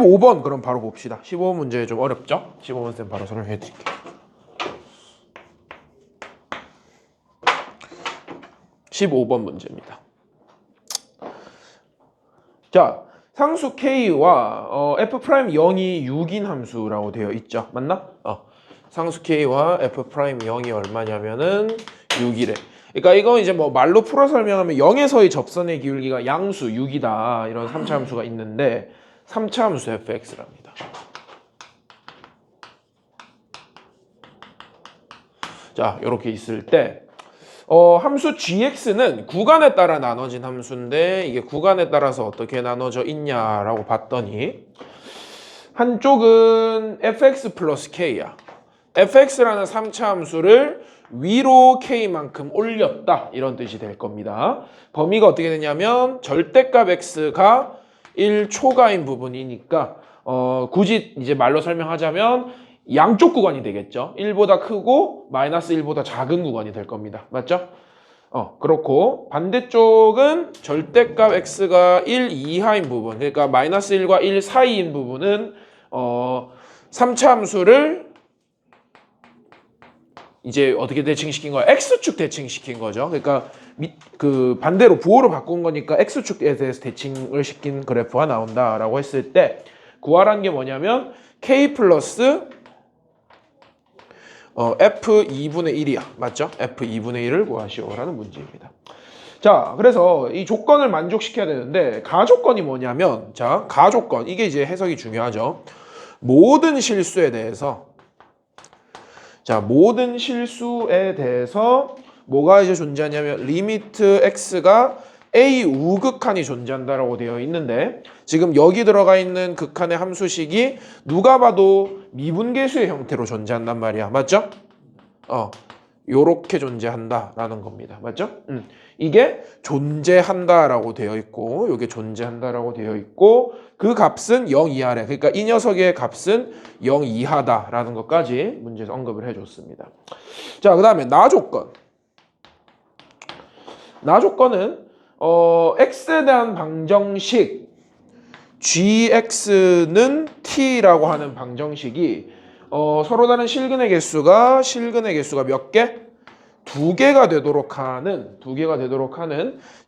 15번 그럼 바로 봅시다. 15번 문제 좀 어렵죠? 15번 쌤 바로 설명해 드릴게요. 15번 문제입니다. 자, 상수 K와 F' 0이 6인 함수라고 되어 있죠. 맞나? 상수 K와 F' 0이 얼마냐면은 6이래. 그러니까 이건 이제 뭐 말로 풀어 설명하면 0에서의 접선의 기울기가 양수 6이다. 이런 3차 함수가 있는데 3차 함수 fx랍니다. 자, 이렇게 있을 때 함수 gx는 구간에 따라 나눠진 함수인데 이게 구간에 따라서 어떻게 나눠져 있냐라고 봤더니 한쪽은 fx 플러스 k야. fx라는 3차 함수를 위로 k만큼 올렸다 이런 뜻이 될 겁니다. 범위가 어떻게 되냐면 절대값 x가 1초가인 부분이니까 굳이 이제 말로 설명하자면 양쪽 구간이 되겠죠. 1보다 크고 마이너스 1보다 작은 구간이 될 겁니다. 맞죠? 그렇고 반대쪽은 절대값 x가 1 이하인 부분, 그러니까 마이너스 1과 1 사이인 부분은 3차 함수를 이제 어떻게 대칭시킨 거야? x축 대칭시킨 거죠. 그러니까 그 반대로 부호로 바꾼 거니까 x축에 대해서 대칭을 시킨 그래프가 나온다라고 했을 때 구하라는 게 뭐냐면 k 플러스 f2분의 1이야. 맞죠? f2분의 1을 구하시오라는 문제입니다. 자, 그래서 이 조건을 만족시켜야 되는데 가조건이 뭐냐면 자, 가조건 이게 이제 해석이 중요하죠. 모든 실수에 대해서 뭐가 이제 존재하냐면 리미트 x가 a 우극한이 존재한다라고 되어 있는데 지금 여기 들어가 있는 극한의 함수식이 누가 봐도 미분계수의 형태로 존재한단 말이야. 맞죠? 요렇게 존재한다라는 겁니다. 맞죠? 이게 존재한다라고 되어 있고 요게 존재한다라고 되어 있고 그 값은 0 이하래. 그러니까 이 녀석의 값은 0 이하다라는 것까지 문제에서 언급을 해줬습니다. 자, 그 다음에 나조건. 나조건은 x에 대한 방정식 gx는 t라고 하는 방정식이 서로 다른 실근의 개수가 몇 개? 두 개가 되도록 하는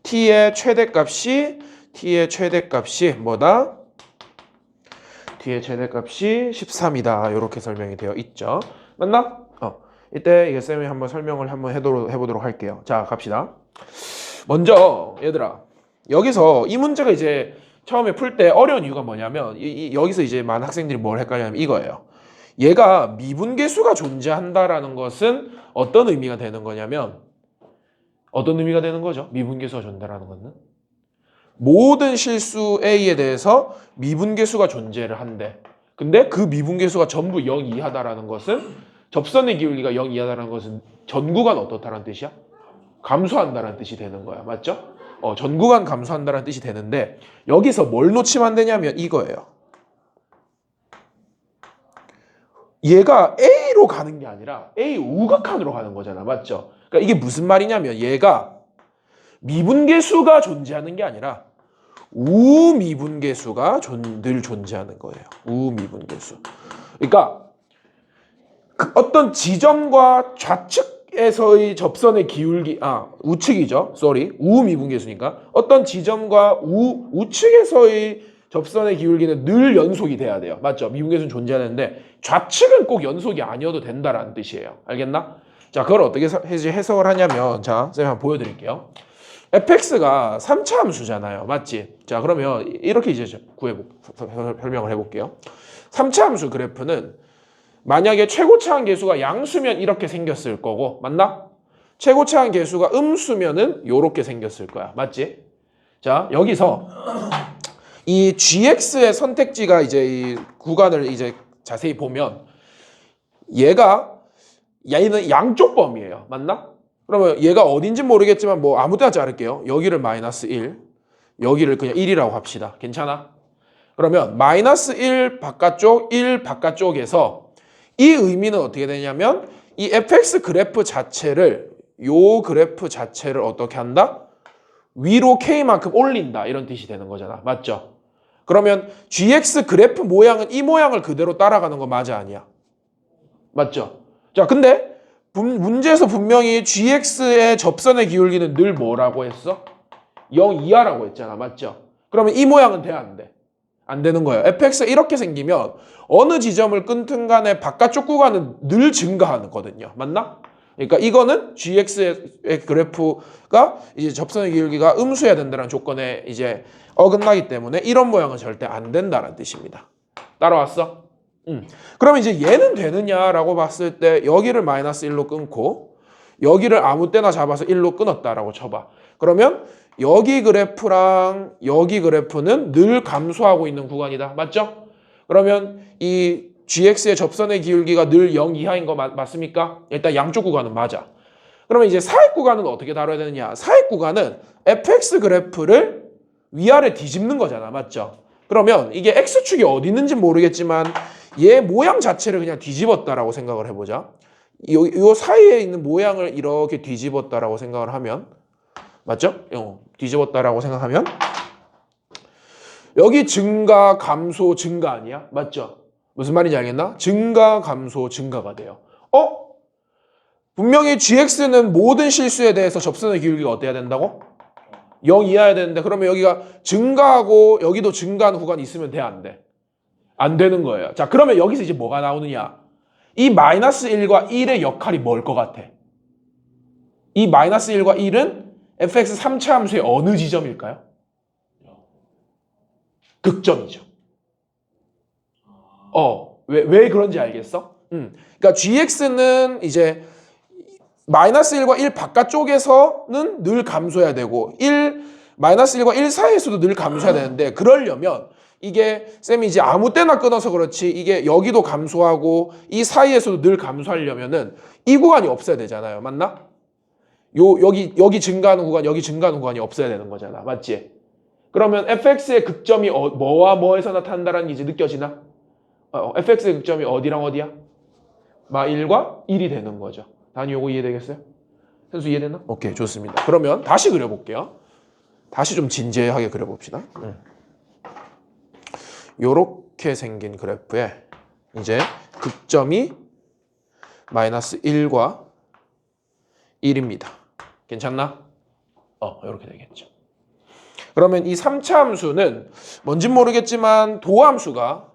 t의 최대값이 뭐다? t의 최대값이 13이다. 이렇게 설명이 되어 있죠. 맞나? 이때 이게 쌤이 한번 설명을 해보도록 할게요. 자, 갑시다. 먼저 얘들아, 여기서 이 문제가 이제 처음에 풀 때 어려운 이유가 뭐냐면 여기서 이제 많은 학생들이 뭘 헷갈리냐면 이거예요. 얘가 미분계수가 존재한다라는 것은 어떤 의미가 되는 거냐면 어떤 의미가 되는 거죠? 미분계수가 존재하는 것은 모든 실수 A에 대해서 미분계수가 존재를 한대. 근데 그 미분계수가 전부 0 이하다라는 것은 접선의 기울기가 0 이하다라는 것은 전구간 어떻다라는 뜻이야? 감소한다라는 뜻이 되는 거야. 맞죠? 전구간 감소한다라는 뜻이 되는데 여기서 뭘 놓치면 안 되냐면 이거예요. 얘가 A로 가는 게 아니라 A 우극한으로 가는 거잖아. 맞죠? 그러니까 이게 무슨 말이냐면 얘가 미분계수가 존재하는 게 아니라 우미분계수가 늘 존재하는 거예요. 우미분계수. 그러니까 어떤 지점과 좌측에서의 접선의 기울기, 우측이죠. 우미분계수니까 어떤 지점과 우측에서의 접선의 기울기는 늘 연속이 돼야 돼요. 맞죠? 미분계수는 존재하는데 좌측은 꼭 연속이 아니어도 된다라는 뜻이에요. 알겠나? 자, 그걸 어떻게 해석을 하냐면 자, 쌤이 한번 보여드릴게요. fx가 3차 함수잖아요. 맞지? 자, 그러면 이렇게 이제 설명을 해볼게요. 3차 함수 그래프는 만약에 최고차한 계수가 양수면 이렇게 생겼을 거고, 맞나? 최고차한 계수가 음수면은 이렇게 생겼을 거야. 맞지? 자, 여기서 이 gx의 선택지가 이제 이 구간을 이제 자세히 보면 얘는 양쪽 범위예요. 맞나? 그러면 얘가 어딘지 모르겠지만 뭐 아무 데나 자를게요. 여기를 마이너스 1, 여기를 그냥 1이라고 합시다. 괜찮아? 그러면 마이너스 1 바깥쪽, 1 바깥쪽에서 이 의미는 어떻게 되냐면 이 fx 그래프 자체를 어떻게 한다? 위로 k만큼 올린다 이런 뜻이 되는 거잖아. 맞죠? 그러면 gx 그래프 모양은 이 모양을 그대로 따라가는 거 맞아 아니야? 맞죠? 자, 근데 문제에서 분명히 gx의 접선의 기울기는 늘 뭐라고 했어? 0 이하라고 했잖아. 맞죠? 그러면 이 모양은 돼, 안 돼? 안 되는 거예요. fx가 이렇게 생기면 어느 지점을 끊든 간에 바깥쪽 구간은 늘 증가하거든요. 맞나? 그러니까 이거는 gx의 그래프가 이제 접선의 기울기가 음수해야 된다는 조건에 이제 어긋나기 때문에 이런 모양은 절대 안 된다는 뜻입니다. 따라왔어? 그러면 이제 얘는 되느냐라고 봤을 때 여기를 마이너스 1로 끊고 여기를 아무 때나 잡아서 1로 끊었다라고 쳐봐. 그러면 여기 그래프랑 여기 그래프는 늘 감소하고 있는 구간이다. 맞죠? 그러면 이 gx의 접선의 기울기가 늘 0 이하인 거 맞습니까? 일단 양쪽 구간은 맞아. 그러면 이제 사익 구간은 어떻게 다뤄야 되느냐? 사익 구간은 fx 그래프를 위아래 뒤집는 거잖아. 맞죠? 그러면 이게 x축이 어디 있는지 모르겠지만 얘 모양 자체를 그냥 뒤집었다라고 생각을 해보자. 요 사이에 있는 모양을 이렇게 뒤집었다라고 생각을 하면 맞죠? 뒤집었다라고 생각하면 여기 증가, 감소, 증가 아니야? 맞죠? 무슨 말인지 알겠나? 증가, 감소, 증가가 돼요. 분명히 gx는 모든 실수에 대해서 접선의 기울기가 어때야 된다고? 0 이하여야 되는데 그러면 여기가 증가하고 여기도 증가하는 구간이 있으면 돼, 안 돼? 안 되는 거예요. 자, 그러면 여기서 이제 뭐가 나오느냐? 이 마이너스 1과 1의 역할이 뭘 것 같아? 이 마이너스 1과 1은 fx 3차 함수의 어느 지점일까요? 극점이죠. 왜 그런지 알겠어? 그러니까 gx는 이제 마이너스 1과 1 바깥쪽에서는 늘 감소해야 되고 마이너스 1과 1 사이에서도 늘 감소해야 되는데 그러려면 이게 쌤이 이제 아무 때나 끊어서 그렇지 이게 여기도 감소하고 이 사이에서도 늘 감소하려면은 이 구간이 없어야 되잖아요. 맞나? 여기 증가하는 구간, 여기 증가하는 구간이 없어야 되는 거잖아. 맞지? 그러면 fx의 극점이 뭐와 뭐에서 나타난다는 게 이제 느껴지나? fx의 극점이 어디랑 어디야? 마 1과 1이 되는 거죠. 단위 요거 이해되겠어요? 현수 이해되나? 오케이, 좋습니다. 그러면 다시 그려볼게요. 다시 좀 진지하게 그려봅시다. 요렇게 생긴 그래프에 이제 극점이 마이너스 1과 1입니다. 괜찮나? 이렇게 되겠죠. 그러면 이 3차 함수는 뭔진 모르겠지만 도함수가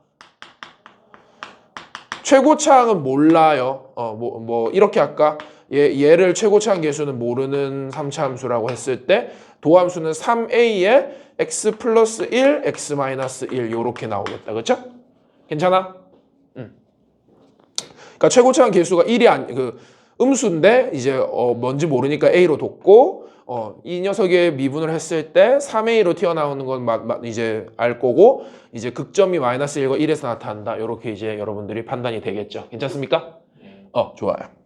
최고차항은 몰라요. 이렇게 할까? 얘를 최고차항 계수는 모르는 3차 함수라고 했을 때 도함수는 3a에 x 플러스 1, x 마이너스 1 요렇게 나오겠다. 그렇죠? 괜찮아? 그러니까 최고차항 계수가 1이 음수인데 이제 뭔지 모르니까 a로 뒀고 이 녀석의 미분을 했을 때 3a로 튀어나오는 건 이제 알 거고 이제 극점이 마이너스 1과 1에서 나타난다. 이렇게 이제 여러분들이 판단이 되겠죠. 괜찮습니까? 좋아요.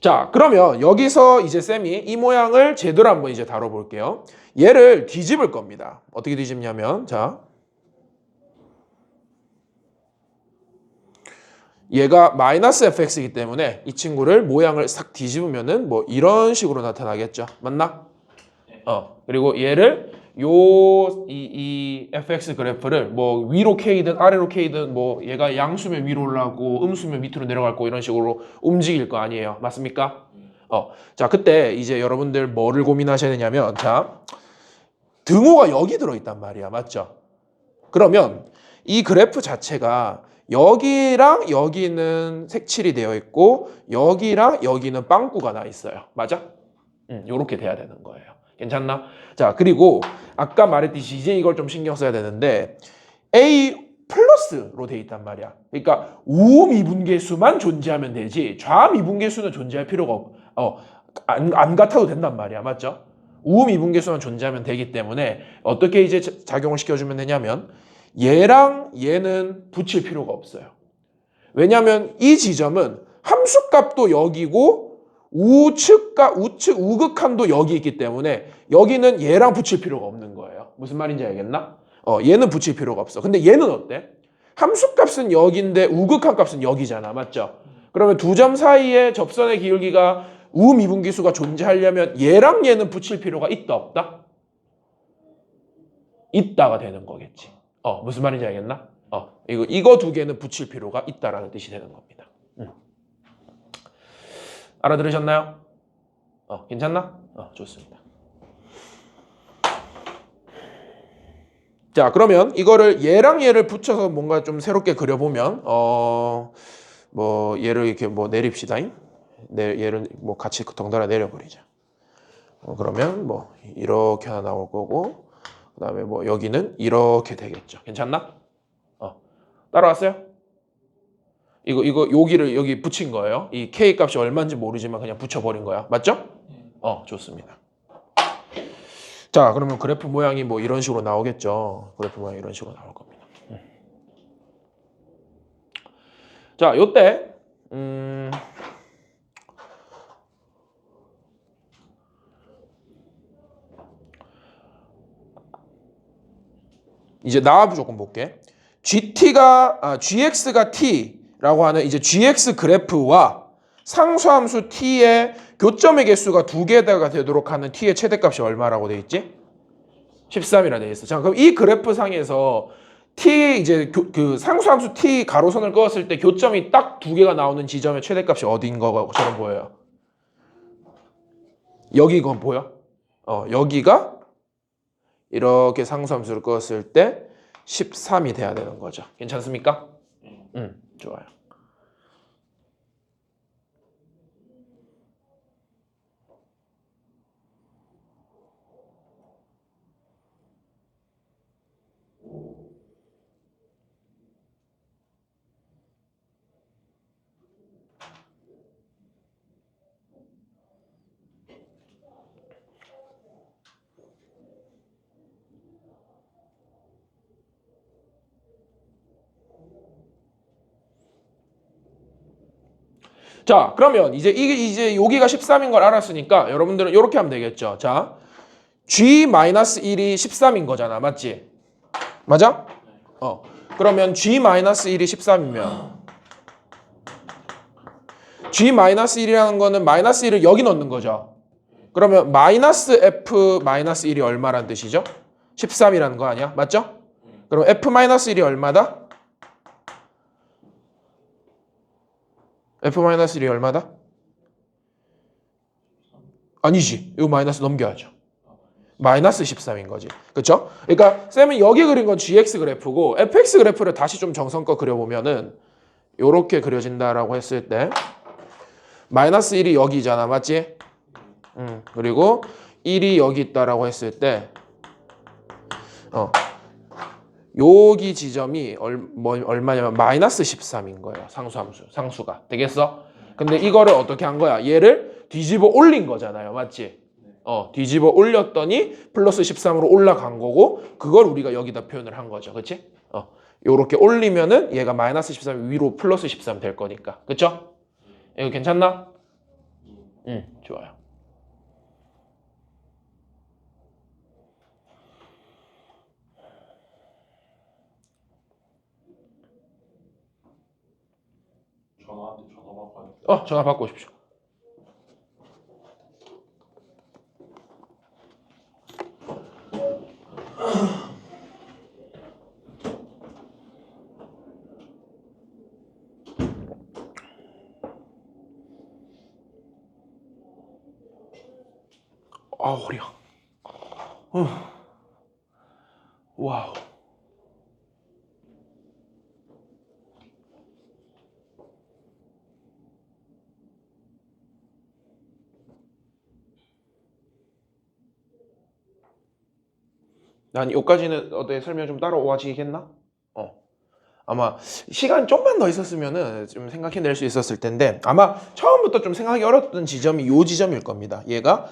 자, 그러면 여기서 이제 쌤이 이 모양을 제대로 한번 이제 다뤄볼게요. 얘를 뒤집을 겁니다. 어떻게 뒤집냐면 자, 얘가 마이너스 fx이기 때문에 이 친구를 모양을 싹 뒤집으면은 뭐 이런 식으로 나타나겠죠. 맞나? 그리고 얘를 이 fx 그래프를 뭐 위로 k든 아래로 k든 뭐 얘가 양수면 위로 올라가고 음수면 밑으로 내려가고 이런 식으로 움직일 거 아니에요. 맞습니까? 자, 그때 이제 여러분들 뭐를 고민하셔야 되냐면 자, 등호가 여기 들어있단 말이야. 맞죠? 그러면 이 그래프 자체가 여기랑 여기는 색칠이 되어 있고 여기랑 여기는 빵꾸가 나 있어요. 맞아? 요렇게 돼야 되는 거예요. 괜찮나? 자, 그리고 아까 말했듯이 이제 이걸 좀 신경 써야 되는데 A 플러스로 돼 있단 말이야. 그러니까 우미분계수만 존재하면 되지 좌미분계수는 존재할 필요가 안 같아도 된단 말이야. 맞죠? 우미분계수만 존재하면 되기 때문에 어떻게 이제 작용을 시켜주면 되냐면 얘랑 얘는 붙일 필요가 없어요. 왜냐하면 이 지점은 함수값도 여기고 우극한도 여기 있기 때문에 여기는 얘랑 붙일 필요가 없는 거예요. 무슨 말인지 알겠나? 얘는 붙일 필요가 없어. 근데 얘는 어때? 함수값은 여기인데 우극한 값은 여기잖아. 맞죠? 그러면 두 점 사이에 접선의 기울기가 우미분기수가 존재하려면 얘랑 얘는 붙일 필요가 있다 없다? 있다가 되는 거겠지. 무슨 말인지 알겠나? 이거 두 개는 붙일 필요가 있다라는 뜻이 되는 겁니다. 알아들으셨나요? 괜찮나? 좋습니다. 자, 그러면 이거를 얘랑 얘를 붙여서 뭔가 좀 새롭게 그려보면 뭐 얘를 이렇게 뭐 내립시다. 얘를 뭐 같이 덩달아 내려버리자. 그러면 뭐 이렇게 하나 나올 거고, 그다음에 뭐 여기는 이렇게 되겠죠. 괜찮나? 따라왔어요? 이거 여기를 여기 붙인 거예요. 이 K 값이 얼마인지 모르지만 그냥 붙여버린 거야. 맞죠? 좋습니다. 자, 그러면 그래프 모양이 뭐 이런 식으로 나오겠죠. 그래프 모양이 이런 식으로 나올 겁니다. 자, 요때 이제 나와 조금 볼게. GX가 T라고 하는 이제 GX 그래프와 상수함수 T의 교점의 개수가 두 개가 되도록 하는 T의 최대값이 얼마라고 돼 있지? 13이라 돼 있어. 자, 그럼 이 그래프 상에서 T 이제 그 상수함수 T 가로선을 그었을 때 교점이 딱 두 개가 나오는 지점의 최대값이 어디인 거처럼 보여요? 여기 건 보여? 여기가 이렇게 상수함수를 그었을 때 13이 돼야 되는 거죠. 괜찮습니까? 좋아요. 자, 그러면 이제 여기가 13인 걸 알았으니까 여러분들은 이렇게 하면 되겠죠. 자, G-1이 13인 거잖아. 맞지? 맞아? 그러면 G-1이 13이면 G-1이라는 거는 마이너스 1을 여기 넣는 거죠. 그러면 마이너스 F-1이 얼마란 뜻이죠? 13이라는 거 아니야? 맞죠? 그럼 F-1이 얼마다? F-1이 얼마다? 아니지. 이거 마이너스 넘겨야죠. 마이너스 13인 거지. 그쵸? 그러니까 쌤은 여기 그린 건 GX 그래프고 FX 그래프를 다시 좀 정성껏 그려보면은 요렇게 그려진다라고 했을 때 마이너스 1이 여기잖아. 맞지? 그리고 1이 여기 있다라고 했을 때 여기 지점이 얼마냐면 마이너스 13인 거예요. 상수가. 되겠어? 근데 이거를 어떻게 한 거야? 얘를 뒤집어 올린 거잖아요. 맞지? 뒤집어 올렸더니 플러스 13으로 올라간 거고 그걸 우리가 여기다 표현을 한 거죠. 그치? 요렇게 올리면은 얘가 마이너스 13이 위로 플러스 13 될 거니까. 그쵸? 이거 괜찮나? 좋아요. 전화한테 전화 받고 하니까. 전화 받고 오십시오. 허리야. 와우. 난 여기까지는 어때 설명 좀 따라오시겠나? 아마 시간 좀만 더 있었으면은 좀 생각해낼 수 있었을 텐데 아마 처음부터 좀 생각하기 어려웠던 지점이 요 지점일 겁니다. 얘가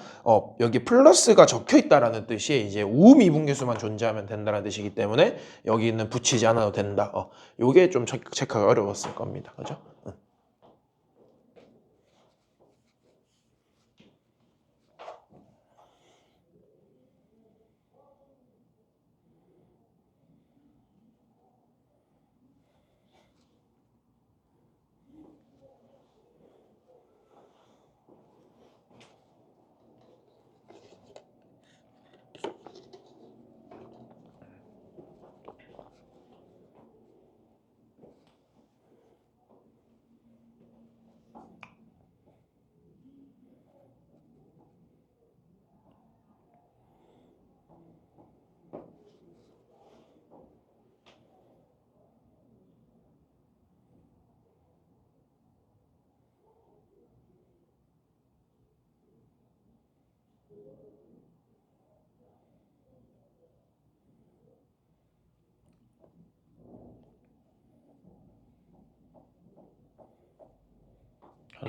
여기 플러스가 적혀 있다라는 뜻이 이제 우미분계수만 존재하면 된다는 뜻이기 때문에 여기는 붙이지 않아도 된다. 요게 좀 체크하기 어려웠을 겁니다. 그죠?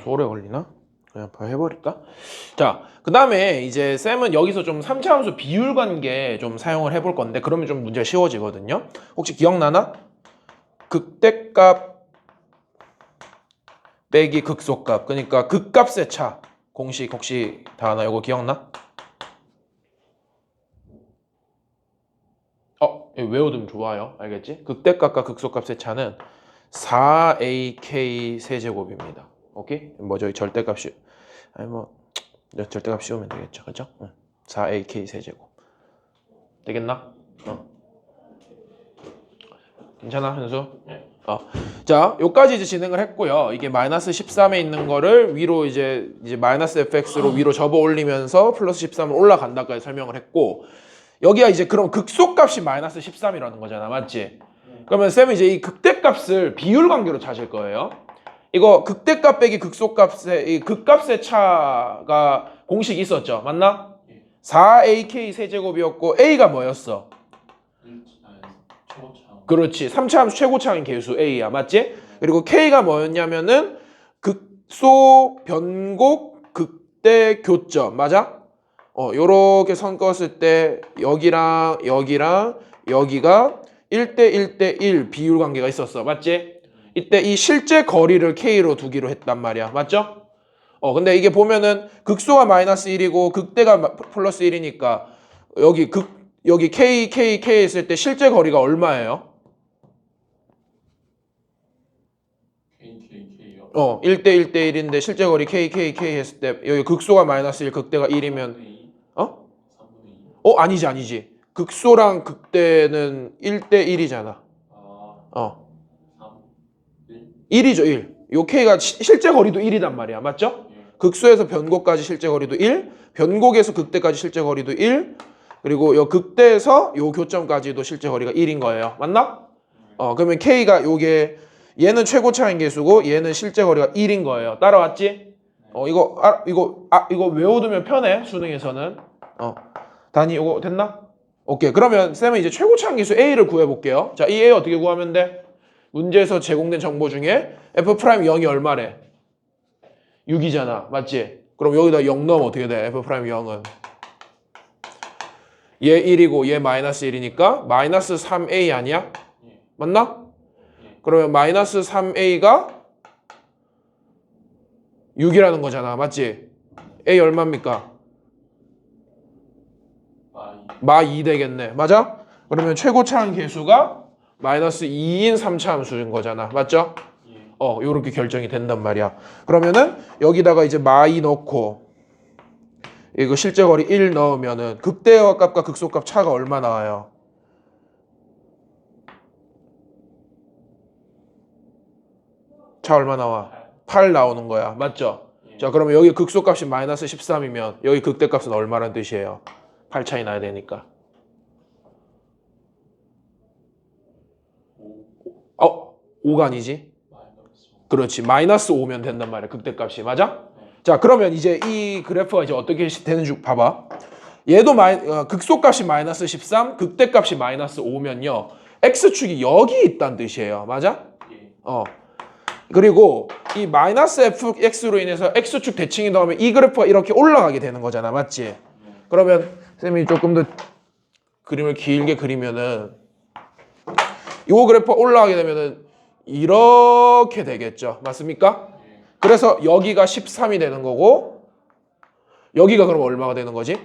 오래 걸리나? 그냥 바로 해버릴까? 자, 그 다음에 이제 쌤은 여기서 좀 3차 함수 비율 관계 좀 사용을 해볼 건데 그러면 좀 문제가 쉬워지거든요. 혹시 기억나나? 극대값 빼기 극소값. 그러니까 극값의 차. 공식 혹시 다 하나? 이거 기억나? 외워두면 좋아요. 알겠지? 극대값과 극소값의 차는 4ak 세제곱입니다. 오케이? 뭐 저희 절대값이 아니 뭐 절대값 씌우면 되겠죠. 그렇죠? 4ak 세제곱. 되겠나? 괜찮아, 현수? 네. 자, 요까지 이제 진행을 했고요. 이게 마이너스 13에 있는 거를 위로 이제 마이너스 fx로 위로 접어 올리면서 플러스 13을 올라간다까지 설명을 했고, 여기가 이제 그럼 극소값이 마이너스 13이라는 거잖아, 맞지? 그러면 쌤은 이제 이 극대값을 비율 관계로 찾을 거예요. 이거 극대값 빼기 극소값의 이 극값의 차가 공식이 있었죠, 맞나? 4ak 세제곱이었고 a가 뭐였어? 최고차. 그렇지. 3차 함수 최고차인 계수 A야. 맞지? 그리고 K가 뭐였냐면은 극소, 변곡, 극대, 교점. 맞아? 요렇게 선 그었을 때 여기랑 여기랑 여기가 1대 1대 1 비율 관계가 있었어. 맞지? 이때 이 실제 거리를 K로 두기로 했단 말이야. 맞죠? 근데 이게 보면은 극소가 마이너스 1이고 극대가 플러스 1이니까 여기 K 했을 때 실제 거리가 얼마예요? KKK요. 1대 1대 1인데 실제 거리 K 했을 때 여기 극소가 마이너스 1, 극대가 1이면 3분의 2. 아니지. 극소랑 극대는 1대 1이잖아. 3, 1. 1이죠, 1. 요 K가 실제 거리도 1이단 말이야. 맞죠? 극소에서 변곡까지 실제 거리도 1, 변곡에서 극대까지 실제 거리도 1, 그리고 요 극대에서 요 교점까지도 실제 거리가 1인 거예요. 맞나? 그러면 K가 요게 얘는 최고차인 계수고 얘는 실제 거리가 1인 거예요. 따라왔지? 이거 외워두면 편해. 수능에서는. 단위 이거 됐나? 오케이. 그러면 쌤은 이제 최고차인 계수 A를 구해볼게요. 자, 이 A 어떻게 구하면 돼? 문제에서 제공된 정보 중에 F'0이 얼마래? 6이잖아. 맞지? 그럼 여기다 0 넣으면 어떻게 돼? F'0은 얘 1이고 얘 마이너스 1이니까 마이너스 3A 아니야? 맞나? 그러면 마이너스 3A가 6이라는 거잖아. 맞지? A 얼마입니까? 마 2 되겠네. 맞아? 그러면 최고차항 계수가 마이너스 2인 3차 함수인 거잖아. 맞죠? 요렇게 결정이 된단 말이야. 그러면은 여기다가 이제 마 2 넣고 이거 실제 거리 1 넣으면은 극대값과 극소값 차가 얼마 나와요? 차 얼마 나와? 8 나오는 거야. 맞죠? 자, 그러면 여기 극소값이 마이너스 13이면 여기 극대값은 얼마란 뜻이에요? 8 차이 나야 되니까. 5가 아니지? 그렇지. 마이너스 5면 된단 말이야. 극대값이. 맞아? 자, 그러면 이제 이 그래프가 이제 어떻게 되는 줄 봐봐. 얘도 극소값이 마이너스 13, 극대값이 마이너스 5면요. x축이 여기 있다는 뜻이에요. 맞아? 그리고 이 마이너스 fx로 인해서 x축 대칭이 나오면 이 그래프가 이렇게 올라가게 되는 거잖아. 맞지? 그러면 쌤이 조금 더 그림을 길게 그리면은 이 그래프가 올라가게 되면은 이렇게 되겠죠. 맞습니까? 그래서 여기가 13이 되는 거고 여기가 그럼 얼마가 되는 거지?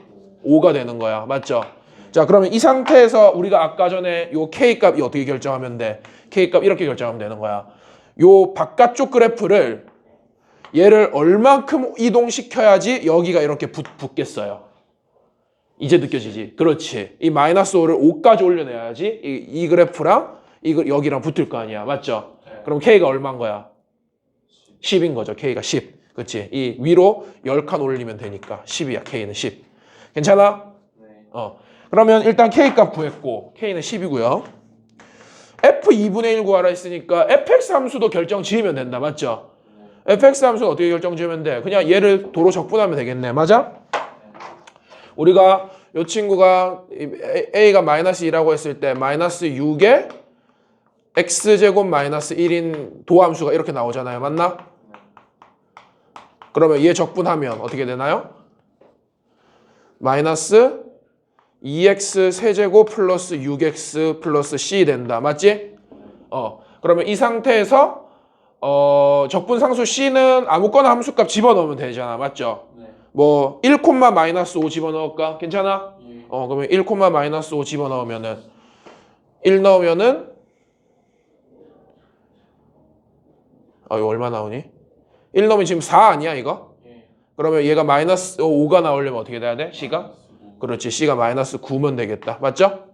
5가 되는 거야. 맞죠? 자, 그러면 이 상태에서 우리가 아까 전에 요 K값이 어떻게 결정하면 돼? K값 이렇게 결정하면 되는 거야. 요 바깥쪽 그래프를 얘를 얼만큼 이동시켜야지 여기가 이렇게 붙겠어요. 이제 느껴지지? 그렇지. 이 마이너스 5를 5까지 올려내야지 이 그래프랑 여기랑 붙을 거 아니야. 맞죠? 그럼 K가 얼마인 거야? 10인 거죠. K가 10. 그렇지? 이 위로 10칸 올리면 되니까 10이야. K는 10. 괜찮아? 그러면 일단 K값 구했고 K는 10이고요. F2분의 1 구하라 했으니까 fx 함수도 결정 지으면 된다. 맞죠? fx 함수 어떻게 결정 지으면 돼? 그냥 얘를 도로 적분하면 되겠네. 맞아? 우리가 이 친구가 a가 마이너스 2라고 했을 때 마이너스 6에 x제곱 마이너스 1인 도함수가 이렇게 나오잖아요. 맞나? 그러면 얘 적분하면 어떻게 되나요? 마이너스 2x 세제곱 플러스 6x 플러스 c 된다. 맞지? 그러면 이 상태에서 적분 상수 c는 아무거나 함수값 집어넣으면 되잖아. 맞죠? 네. 뭐 1, 마이너스 5 집어넣을까? 괜찮아? 예. 그러면 1, 마이너스 5 집어넣으면은 1 넣으면은 이거 얼마 나오니? 1 넣으면 지금 4 아니야 이거? 예. 그러면 얘가 마이너스 5가 나오려면 어떻게 돼야 돼? C가? 그렇지. C가 마이너스 9면 되겠다. 맞죠?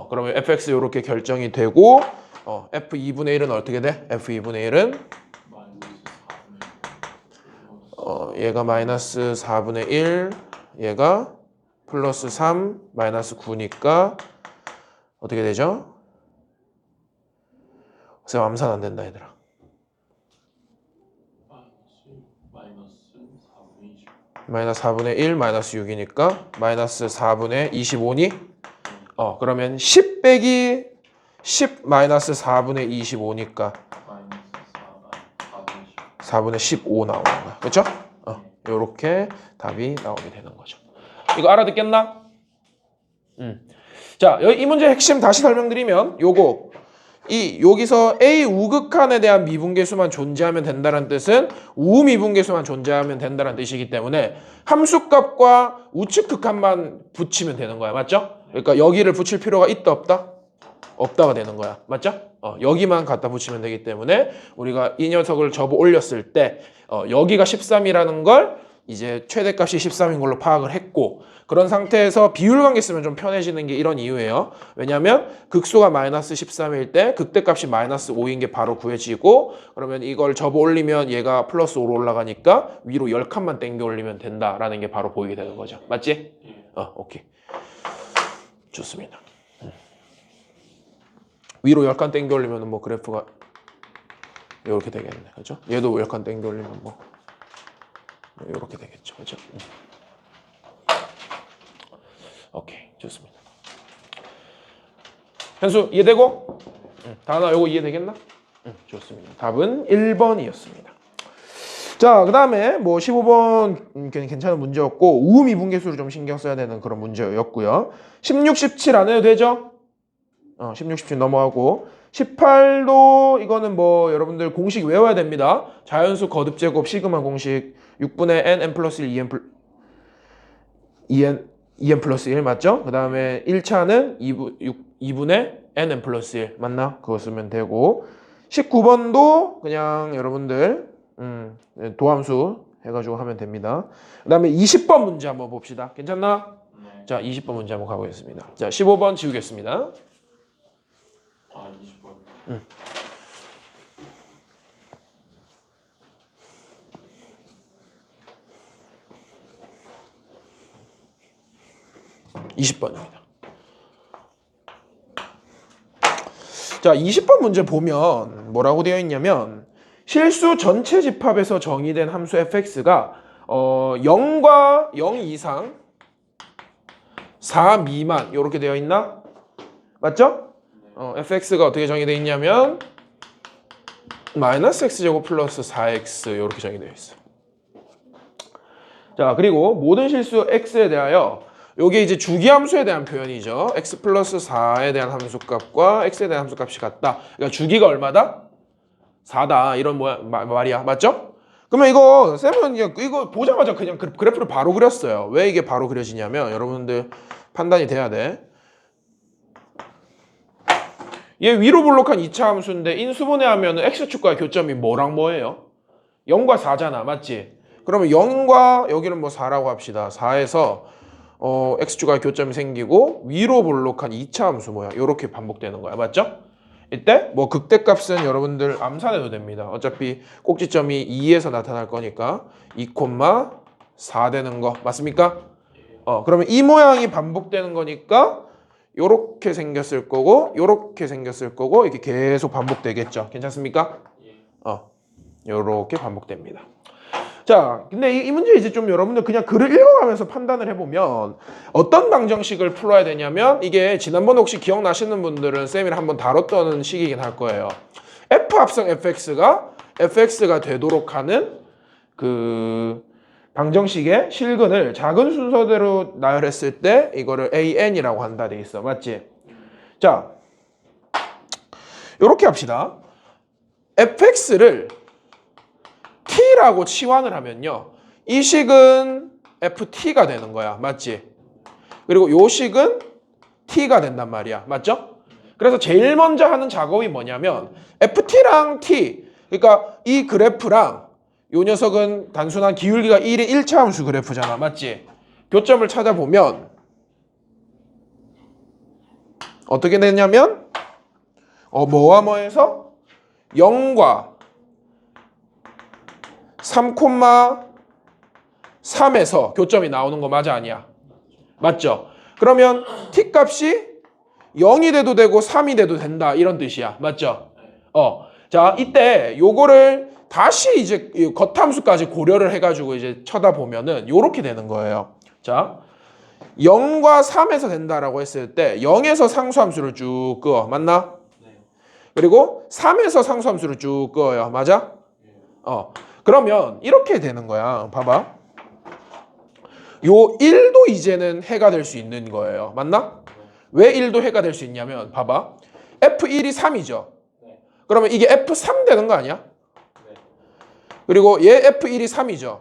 그러면 fx 이렇게 결정이 되고 f 2분의 1은 어떻게 돼? f 2분의 1은 얘가 마이너스 4분의 1, 얘가 플러스 3, 마이너스 9니까 어떻게 되죠? 쌤 암산 안 된다 얘들아. 마이너스 4분의 1, 마이너스 6이니까 마이너스 4분의 25니? 그러면 10 빼기 10 마이너스 4분의 25니까 4분의 15 나오는 거야. 그렇죠? 요렇게 답이 나오게 되는 거죠. 이거 알아듣겠나? 자, 이 문제의 핵심 다시 설명드리면 요거 여기서 A 우극한에 대한 미분계수만 존재하면 된다는 뜻은 우미분계수만 존재하면 된다는 뜻이기 때문에 함수값과 우측 극한만 붙이면 되는 거야. 맞죠? 그러니까 여기를 붙일 필요가 있다 없다? 없다가 되는 거야. 맞죠? 여기만 갖다 붙이면 되기 때문에 우리가 이 녀석을 접어 올렸을 때 여기가 13이라는 걸 이제 최대값이 13인 걸로 파악을 했고, 그런 상태에서 비율관계 쓰면 좀 편해지는 게 이런 이유예요. 왜냐하면 극소가 마이너스 13일 때 극대값이 마이너스 5인 게 바로 구해지고, 그러면 이걸 접어 올리면 얘가 플러스 5로 올라가니까 위로 10칸만 땡겨 올리면 된다라는 게 바로 보이게 되는 거죠. 맞지? 오케이. 좋습니다. 위로 10칸 땡겨 올리면 뭐 그래프가 이렇게 되겠네. 그죠? 얘도 10칸 땡겨 올리면 뭐 이렇게 되겠죠. 그죠? 오케이. 좋습니다. 현수 이해되고? 다나 요거 이해되겠나? 좋습니다. 답은 1번이었습니다. 자, 그 다음에 뭐 15번 괜찮은 문제였고, 우미분계수를 좀 신경 써야 되는 그런 문제였고요. 16, 17 안 해도 되죠? 16, 17 넘어가고, 18도 이거는 뭐 여러분들 공식 외워야 됩니다. 자연수 거듭제곱 시그마 공식 6분의 n 플러스 1 2n 플러스 1 맞죠? 그 다음에 1차는 2분의 n 플러스 1 맞나? 그거 쓰면 되고, 19번도 그냥 여러분들 도함수 해가지고 하면 됩니다. 그 다음에 20번 문제 한번 봅시다. 괜찮나? 네. 자, 20번 문제 한번 가보겠습니다. 자, 15번 지우겠습니다. 20번. 20번입니다. 자, 20번 문제 보면 뭐라고 되어 있냐면, 실수 전체 집합에서 정의된 함수 fx가 0과 0 이상 4 미만 이렇게 되어 있나? 맞죠? fx가 어떻게 정의되어 있냐면 마이너스 x제곱 플러스 4x 이렇게 정의되어 있어. 자, 그리고 모든 실수 x에 대하여 요게 이제 주기함수에 대한 표현이죠. x 플러스 4에 대한 함수값과 x에 대한 함수값이 같다. 그러니까 주기가 얼마다? 4다. 이런 말이야. 맞죠? 그러면 이거 쌤은 이거 보자마자 그냥 그래프를 바로 그렸어요. 왜 이게 바로 그려지냐면 여러분들 판단이 돼야 돼. 얘 위로 볼록한 2차 함수인데 인수분해하면 x축과의 교점이 뭐랑 뭐예요? 0과 4잖아. 맞지? 그러면 0과 여기는 뭐 4라고 합시다. 4에서 x축과의 교점이 생기고 위로 볼록한 2차 함수 뭐야? 이렇게 반복되는 거야. 맞죠? 이때 뭐 극대값은 여러분들 암산해도 됩니다. 어차피 꼭지점이 2에서 나타날 거니까 2,4 되는 거 맞습니까? 그러면 이 모양이 반복되는 거니까 요렇게 생겼을 거고 요렇게 생겼을 거고 이렇게 계속 반복되겠죠. 괜찮습니까? 요렇게 반복됩니다. 자, 근데 이 문제 이제 좀 여러분들 그냥 글을 읽어가면서 판단을 해보면 어떤 방정식을 풀어야 되냐면 이게 지난번에 혹시 기억나시는 분들은 쌤이랑 한번 다뤘던 식이긴 할 거예요. f 합성 fx가 되도록 하는 그 방정식의 실근을 작은 순서대로 나열했을 때 이거를 an이라고 한다 돼 있어. 맞지? 자, 요렇게 합시다. fx를 t라고 치환을 하면요. 이 식은 ft가 되는 거야. 맞지? 그리고 요 식은 t가 된단 말이야. 맞죠? 그래서 제일 먼저 하는 작업이 뭐냐면 ft랑 t, 그러니까 이 그래프랑 요 녀석은 단순한 기울기가 1의 1차함수 그래프잖아. 맞지? 교점을 찾아보면 어떻게 되냐면 뭐와 뭐에서 0과 3,3에서 교점이 나오는 거 맞아 아니야? 맞죠? 그러면 t 값이 0이 돼도 되고 3이 돼도 된다 이런 뜻이야. 맞죠? 자, 이때 요거를 다시 이제 겉함수까지 고려를 해가지고 이제 쳐다보면은 요렇게 되는 거예요. 자, 0과 3에서 된다라고 했을 때 0에서 상수함수를 쭉 그어. 맞나? 그리고 3에서 상수함수를 쭉 그어요. 맞아? 그러면 이렇게 되는 거야. 봐봐. 요 1도 이제는 해가 될 수 있는 거예요. 맞나? 왜 1도 해가 될 수 있냐면 봐봐. F1이 3이죠. 그러면 이게 F3 되는 거 아니야? 그리고 얘 F1이 3이죠.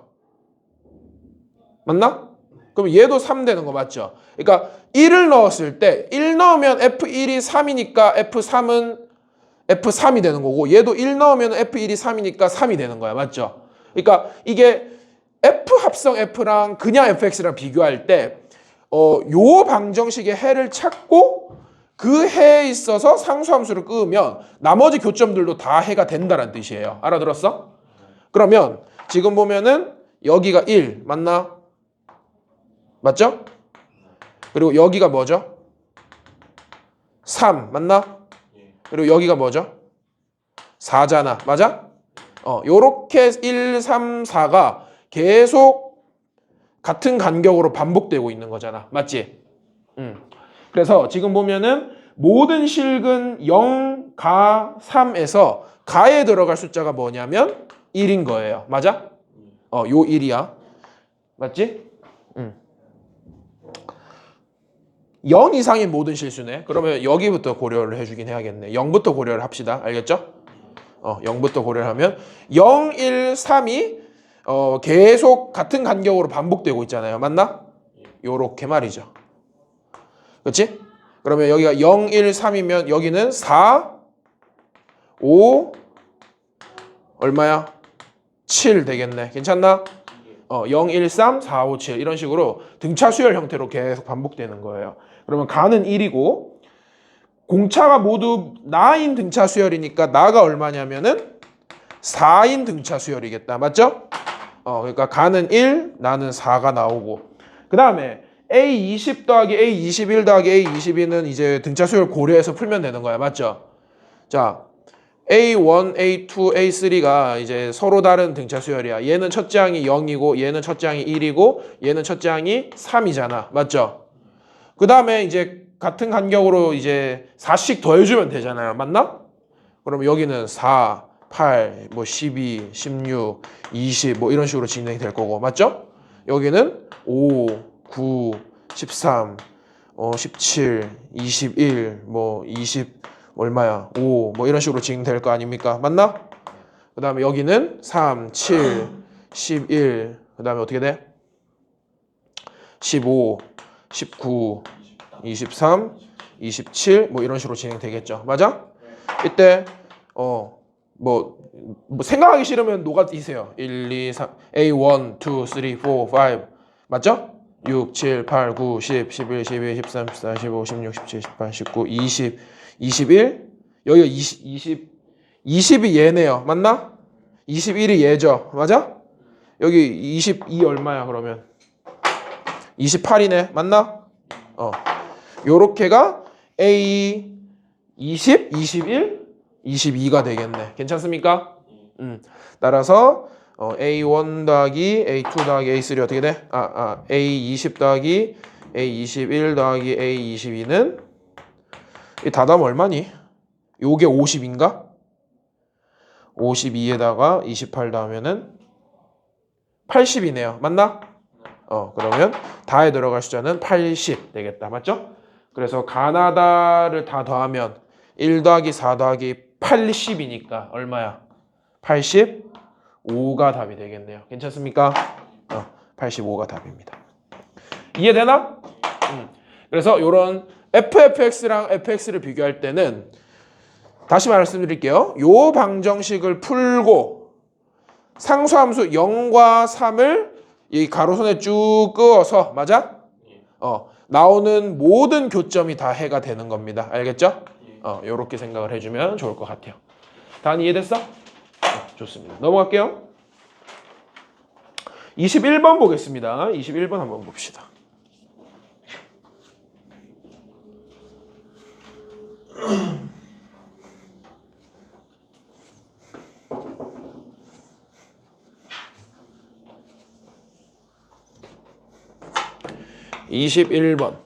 맞나? 그럼 얘도 3 되는 거 맞죠? 그러니까 1을 넣었을 때 1 넣으면 F1이 3이니까 F3은 F3이 되는 거고 얘도 1 넣으면 F1이 3이니까 3이 되는 거야. 맞죠? 그러니까 이게 F 합성 F랑 그냥 FX랑 비교할 때 요 방정식의 해를 찾고 그 해에 있어서 상수함수를 끄으면 나머지 교점들도 다 해가 된다는 뜻이에요. 알아들었어? 그러면 지금 보면은 여기가 1 맞나? 맞죠? 그리고 여기가 뭐죠? 3 맞나? 그리고 여기가 뭐죠? 4잖아. 맞아? 요렇게 1, 3, 4가 계속 같은 간격으로 반복되고 있는 거잖아. 맞지? 그래서 지금 보면은 모든 실근 0, 가, 3에서 가에 들어갈 숫자가 뭐냐면 1인 거예요. 맞아? 요 1이야. 맞지? 0 이상인 모든 실수네. 그러면 여기부터 고려를 해주긴 해야겠네. 0부터 고려를 합시다. 알겠죠? 0부터 고려를 하면 0, 1, 3이 계속 같은 간격으로 반복되고 있잖아요. 맞나? 요렇게 말이죠. 그렇지? 그러면 여기가 0, 1, 3이면 여기는 4, 5, 얼마야? 7 되겠네. 괜찮나? 0, 1, 3, 4, 5, 7 이런 식으로 등차 수열 형태로 계속 반복되는 거예요. 그러면 가는 1이고 공차가 모두 나인 등차 수열이니까 나가 얼마냐면은 4인 등차 수열이겠다. 맞죠? 그러니까 가는 1, 나는 4가 나오고 그 다음에 A20 더하기 A21 더하기 A22는 이제 등차 수열 고려해서 풀면 되는 거야. 맞죠? 자, A1, A2, A3가 이제 서로 다른 등차 수열이야. 얘는 첫째 항이 0이고 얘는 첫째 항이 1이고 얘는 첫째 항이 3이잖아. 맞죠? 그 다음에 이제 같은 간격으로 이제 4씩 더해주면 되잖아요. 맞나? 그럼 여기는 4, 8, 뭐 12, 16, 20 뭐 이런 식으로 진행이 될 거고. 맞죠? 여기는 5, 9, 13, 17, 21, 뭐 20 얼마야? 5 뭐 이런 식으로 진행될 거 아닙니까? 맞나? 그 다음에 여기는 3, 7, 11, 그 다음에 어떻게 돼? 15, 19, 23, 27 뭐 이런 식으로 진행되겠죠. 맞아? 이때 뭐 생각하기 싫으면 노가디세요. 1, 2, 3, A1, 2, 3, 4, 5 맞죠? 6, 7, 8, 9, 10, 11, 12, 13, 14, 15, 16, 17, 18, 19, 20, 21 여기가 20이 얘네요. 맞나? 21이 얘죠. 맞아? 여기 22 얼마야 그러면? 28이네. 맞나? 요렇게가 A 20, 21, 22가 되겠네. 괜찮습니까? 따라서 A1 더하기 A2 더하기 A3 어떻게 돼? A20 더하기 A21 더하기 A22는 이 다담 얼마니? 요게 50인가? 52에다가 28 더하면은 80이네요. 맞나? 그러면 다에 들어갈 숫자는 80 되겠다. 맞죠? 그래서 가나다를 다 더하면 1 더하기 4 더하기 80이니까 얼마야? 85가 답이 되겠네요. 괜찮습니까? 85가 답입니다. 이해되나? 그래서 이런 FFX랑 FX를 비교할 때는 다시 말씀드릴게요. 요 방정식을 풀고 상수함수 0과 3을 이 가로선에 쭉 그어서 맞아? 나오는 모든 교점이 다 해가 되는 겁니다. 알겠죠? 요렇게 생각을 해주면 좋을 것 같아요. 단 이해됐어? 좋습니다. 넘어갈게요. 21번 보겠습니다. 21번 한번 봅시다. (21번)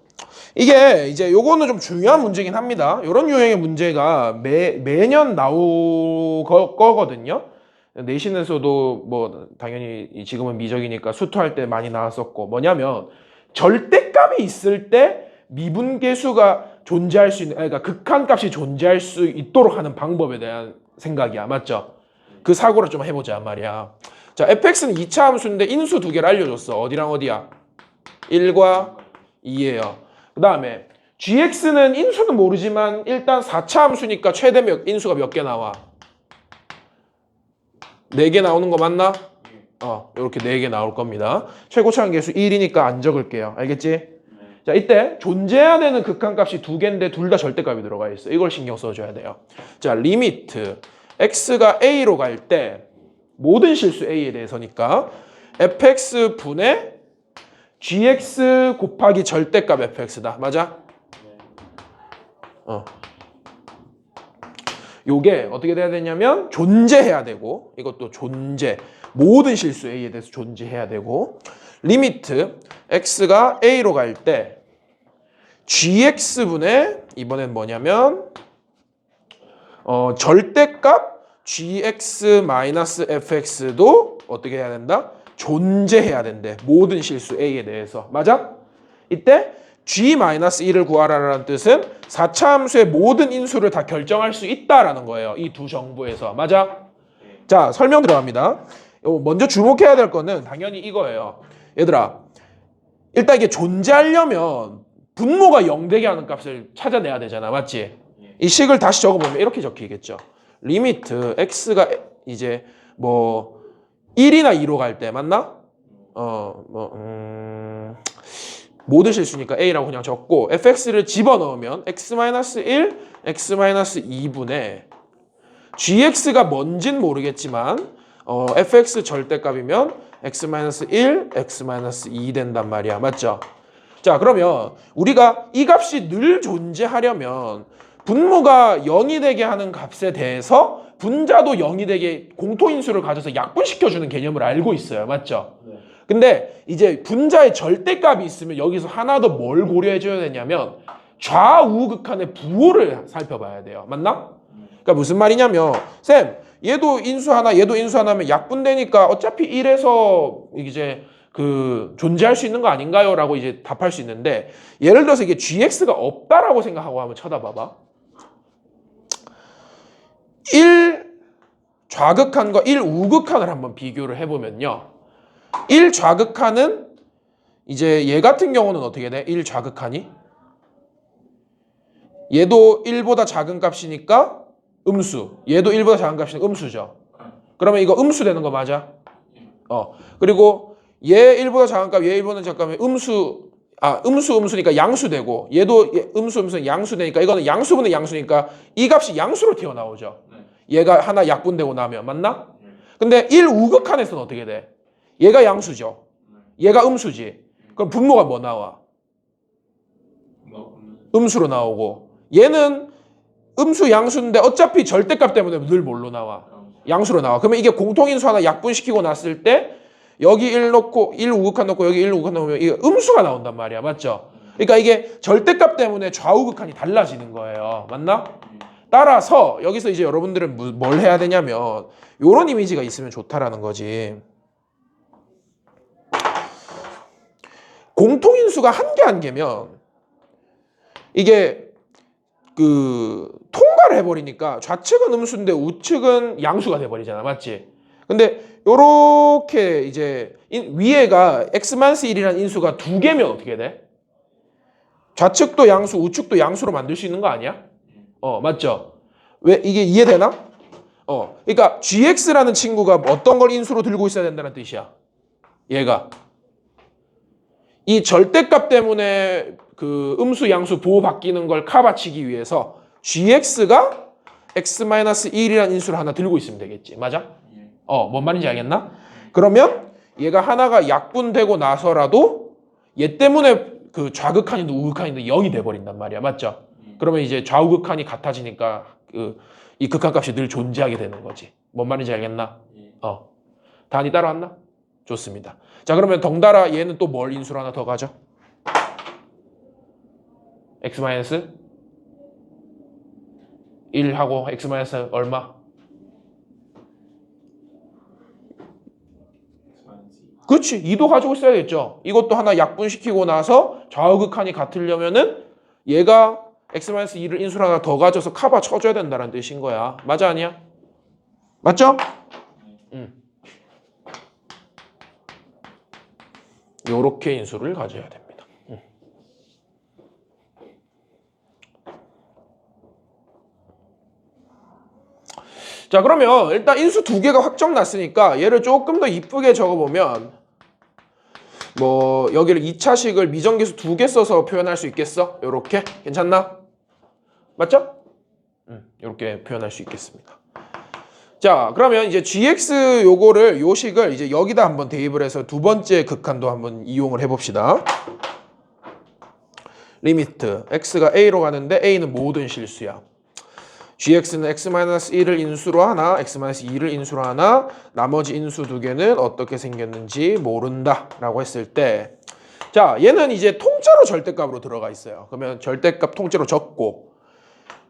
이게 이제 요거는 좀 중요한 문제긴 합니다. 요런 유형의 문제가 매년 나올 거거든요. 내신에서도 뭐 당연히 지금은 미적이니까 수투할 때 많이 나왔었고, 뭐냐면 절대값이 있을 때 미분계수가 존재할 수 있는, 그러니까 극한값이 존재할 수 있도록 하는 방법에 대한 생각이야. 맞죠? 그 사고를 좀 해보자 말이야. 자, fx는 2차 함수인데 인수 두 개를 알려줬어. 어디랑 어디야? 1과 2예요. 그 다음에 gx는 인수는 모르지만 일단 4차 함수니까 최대 인수가 몇 개 나와? 4개 나오는 거 맞나? 이렇게 4개 나올 겁니다. 최고차항 계수 1이니까 안 적을게요. 알겠지? 자, 이때 존재해야 되는 극한값이 2개인데 둘 다 절대값이 들어가 있어. 이걸 신경 써줘야 돼요. 자, 리미트 x가 a로 갈 때 모든 실수 a에 대해서니까 fx 분의 gx 곱하기 절대값 fx다. 맞아? 요게 어떻게 돼야 되냐면 존재해야 되고, 이것도 존재, 모든 실수 a에 대해서 존재해야 되고, 리미트 x가 a로 갈 때 gx분의 이번엔 뭐냐면 절대값 gx-fx도 어떻게 해야 된다? 존재해야 된대. 모든 실수 a에 대해서. 맞아? 이때 g-1을 구하라는 뜻은 4차 함수의 모든 인수를 다 결정할 수 있다라는 거예요. 이 두 정보에서. 맞아? 자, 설명 들어갑니다. 먼저 주목해야 될 거는 당연히 이거예요. 얘들아, 일단 이게 존재하려면 분모가 0 되게 하는 값을 찾아내야 되잖아. 맞지? 이 식을 다시 적어보면 이렇게 적히겠죠. 리미트 x가 이제 뭐 1이나 2로 갈 때 맞나? 모든 실수니까 a라고 그냥 적고, fx를 집어넣으면 x-1, x-2분의 gx가 뭔진 모르겠지만 fx 절대값이면 x-1, x-2 된단 말이야. 맞죠? 자, 그러면 우리가 이 값이 늘 존재하려면 분모가 0이 되게 하는 값에 대해서 분자도 0이 되게 공통인수를 가져서 약분시켜주는 개념을 알고 있어요. 맞죠? 근데 이제 분자의 절대값이 있으면 여기서 하나 더 뭘 고려해줘야 되냐면 좌우 극한의 부호를 살펴봐야 돼요. 맞나? 그러니까 무슨 말이냐면 쌤, 얘도 인수 하나 얘도 인수 하나면 약분되니까 어차피 1에서 이제 그 존재할 수 있는 거 아닌가요? 라고 이제 답할 수 있는데, 예를 들어서 이게 gx가 없다라고 생각하고 한번 쳐다봐봐. 1 좌극한과 1 우극한을 한번 비교를 해보면요, 1 좌극한은 이제 얘 같은 경우는 어떻게 돼? 1 좌극한이 얘도 1보다 작은 값이니까 음수, 얘도 1보다 작은 값이니까 음수죠. 그러면 이거 음수 되는 거 맞아? 그리고 얘 1보다 작은 값, 얘 1보다 작은 값이 음수니까 양수 되고, 얘도 음수 양수 되니까 이거는 양수분의 양수니까 이 값이 양수로 튀어나오죠. 얘가 하나 약분되고 나면. 맞나? 근데 1 우극한에서는 어떻게 돼? 얘가 양수죠. 얘가 음수지. 그럼 분모가 뭐 나와? 음수로 나오고, 얘는 음수 양수인데 어차피 절대값 때문에 늘 뭘로 나와? 양수로 나와. 그러면 이게 공통인수 하나 약분시키고 났을 때 여기 1 넣고 1 우극한 넣고 여기 1 우극한 넣으면 이게 음수가 나온단 말이야. 맞죠? 그러니까 이게 절대값 때문에 좌우극한이 달라지는 거예요. 맞나? 따라서 여기서 이제 여러분들은 뭘 해야 되냐면 요런 이미지가 있으면 좋다라는 거지. 공통인수가 한 개면 이게 통과를 해버리니까 좌측은 음수인데 우측은 양수가 돼버리잖아. 맞지? 근데 요렇게 이제 위에가 x-1이라는 인수가 2개면 어떻게 돼? 좌측도 양수, 우측도 양수로 만들 수 있는 거 아니야? 맞죠? 왜 이게 이해되나? 그러니까 gx라는 친구가 어떤 걸 인수로 들고 있어야 된다는 뜻이야. 얘가 이 절대값 때문에 그 음수 양수 보호 바뀌는 걸 카바치기 위해서 gx가 x-1이라는 인수를 하나 들고 있으면 되겠지. 맞아? 뭔 말인지 알겠나? 그러면 얘가 하나가 약분되고 나서라도 얘 때문에 그 좌극한이든 우극한이든 0이 돼버린단 말이야. 맞죠? 그러면 이제 좌우극한이 같아지니까 이 극한값이 늘 존재하게 되는 거지. 뭔 말인지 알겠나? 단위 따라왔나? 좋습니다. 자, 그러면 덩달아 얘는 또 뭘 인수로 하나 더 가죠? x-1하고 x- 얼마? 그렇지. 2도 가지고 있어야겠죠. 이것도 하나 약분시키고 나서 좌우극한이 같으려면은 얘가 x-2를 인수로 하나 더 가져서 카바 쳐줘야 된다는 뜻인 거야. 맞아 아니야? 맞죠? 요렇게 인수를 가져야 됩니다. 자, 그러면 일단 인수 2개가 확정 났으니까 얘를 조금 더 이쁘게 적어보면 뭐 여기를 2차식을 미정계수 2개 써서 표현할 수 있겠어? 요렇게? 괜찮나? 맞죠? 요렇게 표현할 수 있겠습니다. 자, 그러면 이제 gx 요 식을 이제 여기다 한번 대입을 해서 두 번째 극한도 한번 이용을 해봅시다. 리미트 x가 a로 가는데 a는 모든 실수야. gx는 x-1을 인수로 하나, x-2를 인수로 하나, 나머지 인수 2개는 어떻게 생겼는지 모른다 라고 했을 때, 자, 얘는 이제 통째로 절대값으로 들어가 있어요. 그러면 절대값 통째로 적고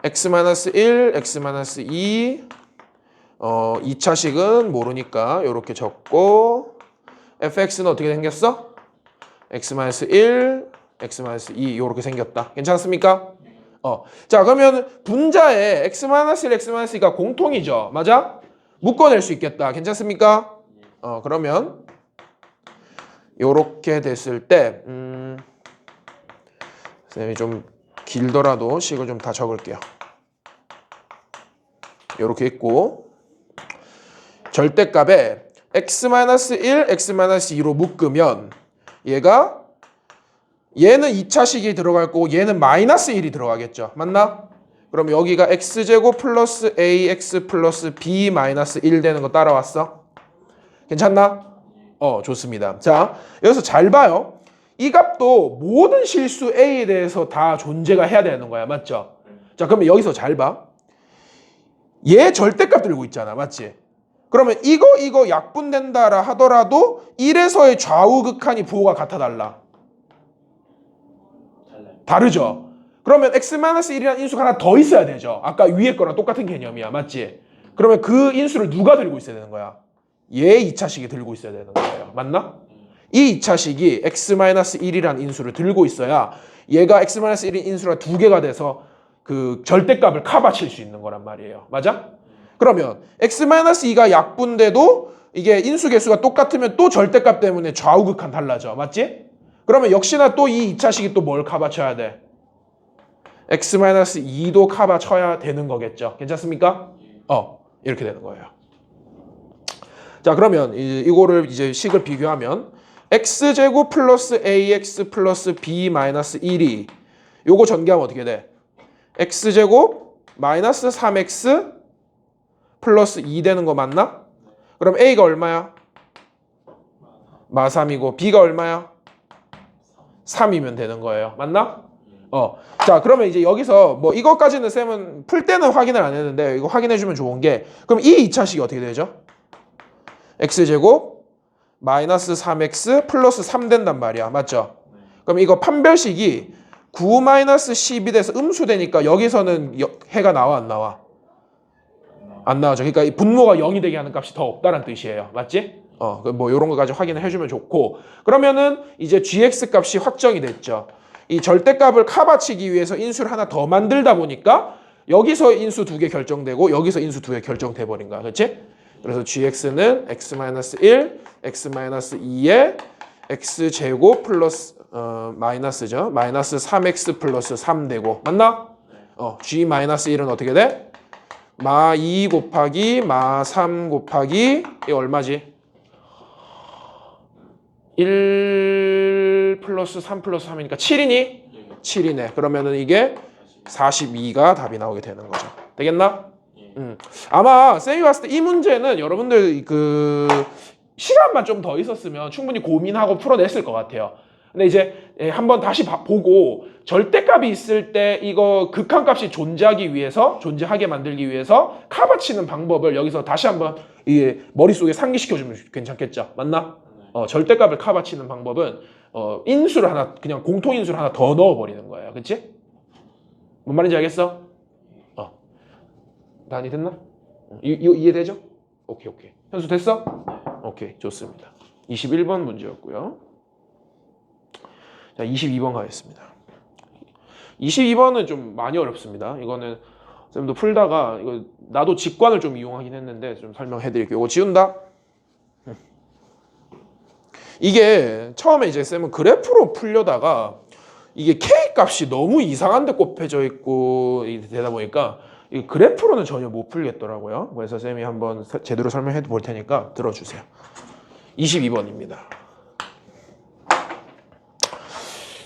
x-1, x-2 2차식은 모르니까 이렇게 적고 fx는 어떻게 생겼어? x-1, x-2 이렇게 생겼다. 괜찮습니까? 자, 그러면 분자에 x-1, x-2가 공통이죠. 맞아? 묶어낼 수 있겠다. 괜찮습니까? 그러면 요렇게 됐을 때 선생님이 좀 길더라도 식을 좀 다 적을게요. 요렇게 있고 절대값에 x-1, x-2로 묶으면 얘는 2차식이 들어갈 거고 얘는 마이너스 1이 들어가겠죠. 맞나? 그럼 여기가 x제곱 플러스 ax 플러스 b 마이너스 1 되는 거 따라왔어? 괜찮나? 좋습니다. 자, 여기서 잘 봐요. 이 값도 모든 실수 a에 대해서 다 존재가 해야 되는 거야. 맞죠? 자, 그러면 여기서 잘 봐. 얘 절대값 들고 있잖아. 맞지? 그러면 이거 약분된다라 하더라도 1에서의 좌우 극한이 부호가 같아달라. 다르죠? 그러면 x-1이라는 인수가 하나 더 있어야 되죠. 아까 위에 거랑 똑같은 개념이야. 맞지? 그러면 그 인수를 누가 들고 있어야 되는 거야? 얘 2차식이 들고 있어야 되는 거예요. 맞나? 이 2차식이 x-1이라는 인수를 들고 있어야 얘가 x-1인 인수가 2개가 돼서 그 절대값을 커버칠 수 있는 거란 말이에요. 맞아? 그러면 x-2가 약분돼도 이게 인수 개수가 똑같으면 또 절대값 때문에 좌우극한 달라져. 맞지? 그러면 역시나 또 이 2차식이 또 뭘 커버쳐야 돼? x-2도 커버쳐야 되는 거겠죠. 괜찮습니까? 이렇게 되는 거예요. 자, 그러면 이거를 이제 식을 비교하면 x제곱 플러스 ax 플러스 b 마이너스 1이 요거 전개하면 어떻게 돼? x제곱 마이너스 3x 플러스 2 되는 거 맞나? 그럼 a가 얼마야? 마 3이고 b가 얼마야? 3이면 되는 거예요. 맞나? 자, 그러면 이제 여기서 뭐 이것까지는 쌤은 풀 때는 확인을 안 했는데 이거 확인해주면 좋은 게 그럼 이 2차식이 어떻게 되죠? x제곱 마이너스 3x 플러스 3 된단 말이야. 맞죠? 그럼 이거 판별식이 9 마이너스 10이 돼서 음수되니까 여기서는 해가 나와 안 나와? 안 나오죠. 그러니까 이 분모가 0이 되게 하는 값이 더 없다는 뜻이에요. 맞지? 뭐 이런 거까지 확인을 해주면 좋고 그러면은 이제 gx 값이 확정이 됐죠. 이 절대값을 카바치기 위해서 인수를 하나 더 만들다 보니까 여기서 인수 2개 결정되고 여기서 인수 2개 결정돼 버린 거야. 그렇지? 그래서 gx는 x-1, x-2에 x제곱 플러스 마이너스죠. 마이너스 3x 플러스 3 되고 맞나? g-1은 어떻게 돼? 마 2 곱하기 마 3 곱하기 이게 얼마지? 1 플러스 3 플러스 3이니까 7이니? 7이네. 그러면은 이게 42가 답이 나오게 되는 거죠. 되겠나? 아마 쌤이 봤을 때 이 문제는 여러분들 그 시간만 좀 더 있었으면 충분히 고민하고 풀어냈을 것 같아요. 근데 이제 한번 다시 보고 절대값이 있을 때 이거 극한값이 존재하게 만들기 위해서 카바치는 방법을 여기서 다시 한번 이게 머릿속에 상기시켜주면 괜찮겠죠? 맞나? 절대값을 카바치는 방법은 인수를 하나 그냥 공통인수를 하나 더 넣어버리는 거예요. 그치? 뭔 말인지 알겠어? 단위 됐나? 이해되죠? 오케이. 현수 됐어? 오케이, 좋습니다. 21번 문제였고요. 자, 22번 가겠습니다. 22번은 좀 많이 어렵습니다. 이거는 쌤도 풀다가 이거 나도 직관을 좀 이용하긴 했는데 좀 설명해 드릴게요. 이거 지운다. 이게 처음에 이제 쌤은 그래프로 풀려다가 이게 K 값이 너무 이상한 데 곱해져 있고 되다 보니까 이 그래프로는 전혀 못 풀겠더라고요. 그래서 쌤이 한번 제대로 설명해 볼 테니까 들어주세요. 22번입니다.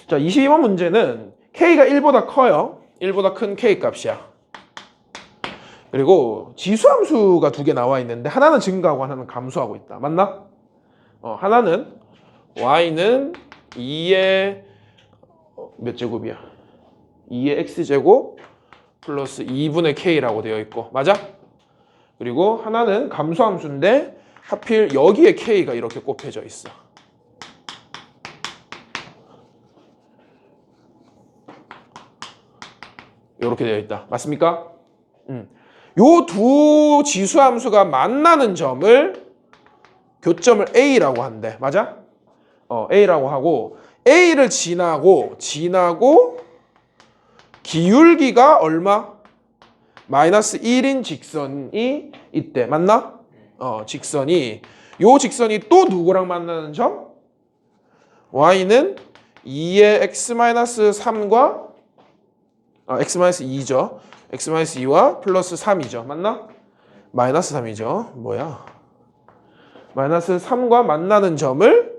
자, 22번 문제는 K가 1보다 커요. 1보다 큰 K 값이야. 그리고 지수함수가 2개 나와 있는데 하나는 증가하고 하나는 감소하고 있다. 맞나? 하나는 Y는 2의 몇 제곱이야? 2의 X제곱 플러스 2분의 K라고 되어 있고 맞아? 그리고 하나는 감소함수인데 하필 여기에 K가 이렇게 곱해져 있어. 이렇게 되어 있다. 맞습니까? 요 두 지수함수가 만나는 점을 교점을 A라고 한대. 맞아? A라고 하고 A를 지나고 기울기가 얼마? 마이너스 1인 직선이 있대. 맞나? 직선이 요 직선이 또 누구랑 만나는 점? Y는 2의 x-3과 x-2죠. x-2와 플러스 3이죠. 맞나? 마이너스 3이죠. 뭐야? 마이너스 3과 만나는 점을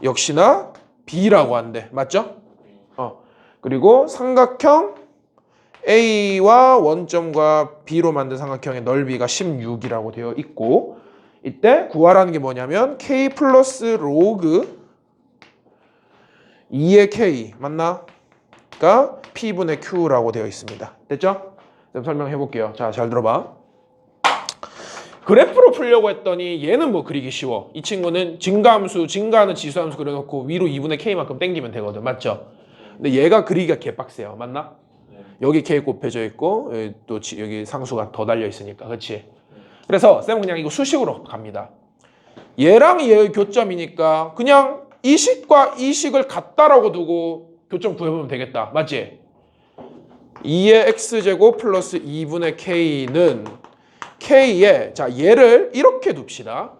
역시나 B라고 한대. 맞죠? 그리고 삼각형 A와 원점과 B로 만든 삼각형의 넓이가 16이라고 되어 있고 이때 구하라는 게 뭐냐면 K 플러스 로그 2의 K 맞나? 가 P분의 Q라고 되어 있습니다. 됐죠? 그럼 설명해 볼게요. 자, 잘 들어봐. 그래프로 풀려고 했더니 얘는 뭐 그리기 쉬워. 이 친구는 증가함수, 증가하는 지수함수 그려놓고 위로 2분의 K만큼 땡기면 되거든. 맞죠? 근데 얘가 그리기가 개빡세요. 맞나? 여기 K 곱해져 있고 여기 또 여기 상수가 더 달려 있으니까. 그렇지? 그래서 쌤은 그냥 이거 수식으로 갑니다. 얘랑 얘의 교점이니까 그냥 이 식과 이 식을 같다라고 두고 교점 구해보면 되겠다. 맞지? 2의 x제곱 플러스 2분의 k는 k에 자 얘를 이렇게 둡시다.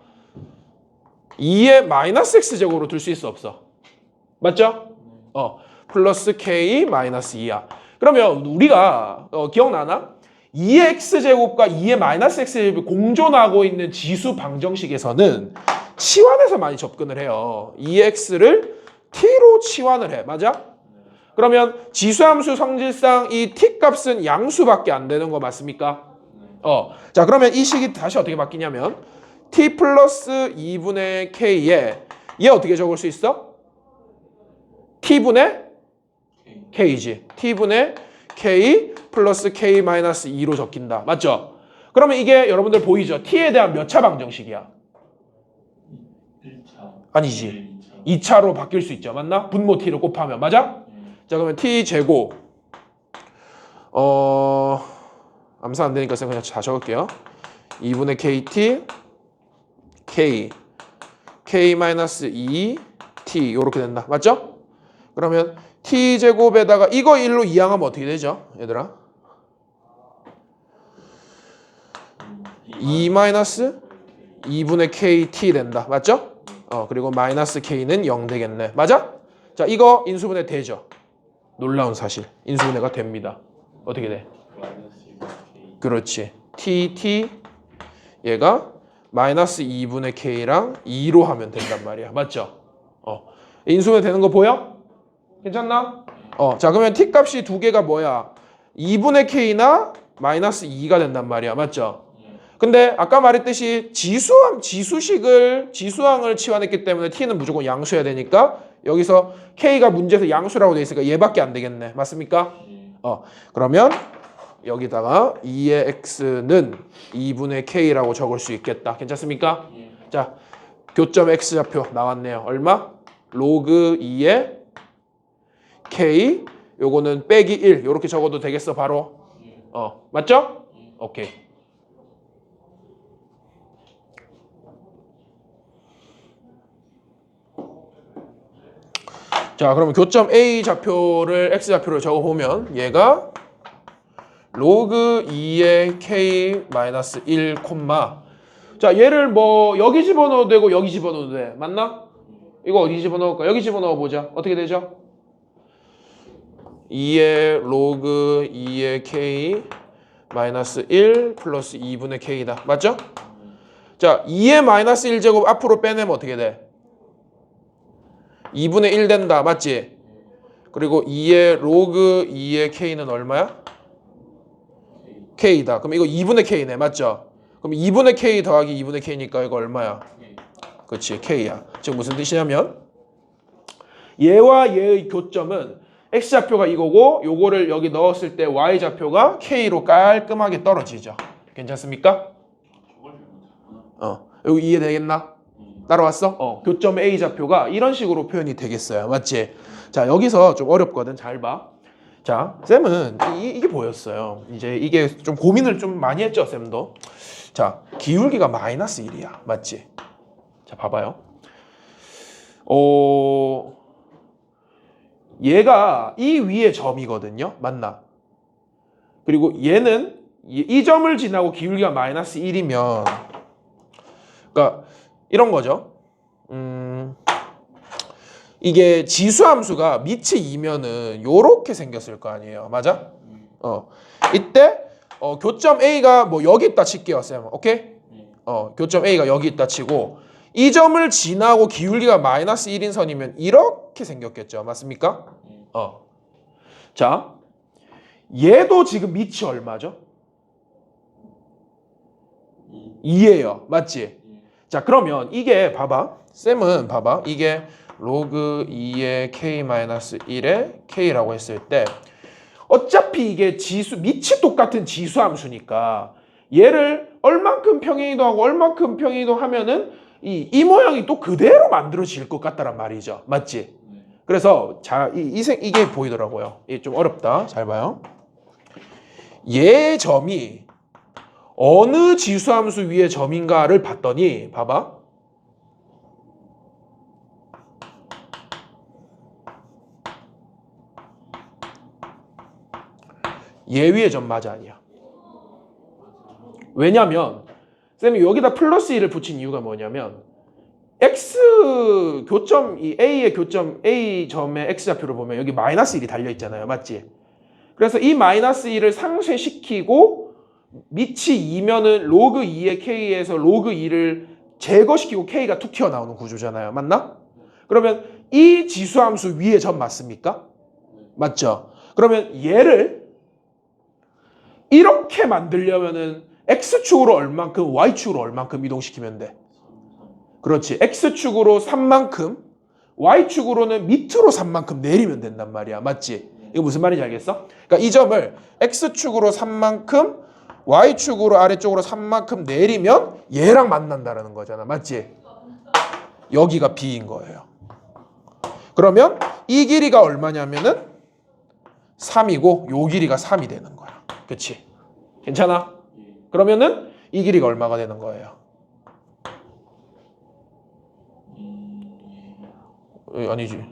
2의 마이너스 x제곱으로 둘 수 있어 없어? 맞죠? 플러스 k 마이너스 2야. 그러면 우리가 기억나나? 2의 x제곱과 2의 마이너스 x제곱이 공존하고 있는 지수 방정식에서는 치환해서 많이 접근을 해요. 2의 x를 t로 치환을 해. 맞아? 그러면 지수함수 성질상 이 t 값은 양수밖에 안 되는 거 맞습니까? 자 그러면 이 식이 다시 어떻게 바뀌냐면 t 플러스 2분의 k에 얘 어떻게 적을 수 있어? t분의 K지. T분의 K 플러스 K 마이너스 2로 적힌다. 맞죠? 그러면 이게 여러분들 보이죠? T에 대한 몇 차 방정식이야? 1차. 아니지. 2차. 2차로 바뀔 수 있죠. 맞나? 분모 T를 곱하면. 맞아? 자, 그러면 T 제곱. 암산 안 되니까 그냥 다 적을게요. 2분의 KT K 마이너스 2 T 요렇게 된다. 맞죠? 그러면 T 제곱에다가 이거 1로 이항하면 어떻게 되죠? 얘들아? 2 마이너스 2분의 KT 된다. 맞죠? 그리고 마이너스 K는 0 되겠네. 맞아? 자, 이거 인수분해 되죠? 놀라운 사실. 인수분해가 됩니다. 어떻게 돼? 그렇지. T 얘가 마이너스 2분의 K랑 2로 하면 된단 말이야. 맞죠? 인수분해 되는 거 보여? 괜찮나? 자, 그러면 T 값이 두 개가 뭐야? 2분의 K나 마이너스 2가 된단 말이야. 맞죠? 근데 아까 말했듯이 지수항을 치환했기 때문에 T는 무조건 양수해야 되니까 여기서 K가 문제에서 양수라고 돼 있으니까 얘밖에 안 되겠네. 맞습니까? 그러면 여기다가 2의 x는 2분의 k라고 적을 수 있겠다. 괜찮습니까? 자, 교점 x좌표 나왔네요. 얼마? 로그 2의 k 요거는 빼기 1 이렇게 적어도 되겠어 바로? 맞죠? 오케이. 자, 그러면 교점 A 좌표를 X 좌표를 적어보면 얘가 로그 2의 K 마이너스 1 콤마. 자, 얘를 뭐 여기 집어넣어도 되고 여기 집어넣어도 돼. 맞나? 이거 어디 집어넣을까? 여기 집어넣어 보자. 어떻게 되죠? 2의 로그 2의 K 마이너스 1 플러스 2분의 K다. 맞죠? 자, 2의 마이너스 1제곱 앞으로 빼내면 어떻게 돼? 2분의 1 된다. 맞지? 그리고 2의 로그 2의 K는 얼마야? K다. 그럼 이거 2분의 K네. 맞죠? 그럼 2분의 K 더하기 2분의 K니까 이거 얼마야? 그렇지. K야. 지금 무슨 뜻이냐면 얘와 얘의 교점은 X좌표가 이거고 요거를 여기 넣었을 때 Y좌표가 K로 깔끔하게 떨어지죠. 괜찮습니까? 여기 이해되겠나? 따라왔어? 교점 A좌표가 이런 식으로 표현이 되겠어요. 맞지? 자, 여기서 좀 어렵거든. 잘 봐. 자, 쌤은 이게 보였어요. 이제 이게 좀 고민을 좀 많이 했죠, 쌤도. 자, 기울기가 마이너스 1이야. 맞지? 자, 봐봐요. 얘가 이 위에 점이거든요. 맞나? 그리고 얘는 이 점을 지나고 기울기가 마이너스 1이면 그러니까 이런 거죠. 이게 지수함수가 밑이 2면은 요렇게 생겼을 거 아니에요. 맞아? 이때 교점 A가 뭐 여기 있다 칠게요, 쌤. 오케이? 교점 A가 여기 있다 치고 이 점을 지나고 기울기가 마이너스 1인 선이면 이렇게 생겼겠죠. 맞습니까? 자, 얘도 지금 밑이 얼마죠? 2예요. 맞지? 자, 그러면 이게 봐봐. 쌤은 봐봐. 이게 로그 2의 K-1의 K라고 했을 때 어차피 이게 밑이 똑같은 지수함수니까 얘를 얼만큼 평행이동하고 얼만큼 평행이동하면은 이 모양이 또 그대로 만들어질 것 같다란 말이죠. 맞지? 그래서 자, 이게 보이더라고요. 이게 좀 어렵다. 잘 봐요. 얘 점이 어느 지수함수 위의 점인가를 봤더니 봐봐. 얘 위의 점 맞아 아니야? 왜냐면 쌤이 여기다 플러스 1을 붙인 이유가 뭐냐면 X 교점 이 A의 교점 A 점의 X좌표를 보면 여기 마이너스 1이 달려 있잖아요. 맞지? 그래서 이 마이너스 1을 상쇄시키고 밑이 2면은 로그 2의 K에서 로그 2를 제거시키고 K가 툭 튀어나오는 구조잖아요. 맞나? 그러면 이 지수함수 위의 점 맞습니까? 맞죠? 그러면 얘를 이렇게 만들려면은 X축으로 얼만큼, Y축으로 얼만큼 이동시키면 돼? 그렇지. X축으로 3만큼, Y축으로는 밑으로 3만큼 내리면 된단 말이야. 맞지? 이거 무슨 말인지 알겠어? 그러니까 이 점을 x축으로 3만큼 y축으로 아래쪽으로 3만큼 내리면 얘랑 만난다라는 거잖아. 맞지? 여기가 b인 거예요. 그러면 이 길이가 얼마냐면은 3이고 요 길이가 3이 되는 거야. 그치? 괜찮아? 그러면은 이 길이가 얼마가 되는 거예요? 아니지.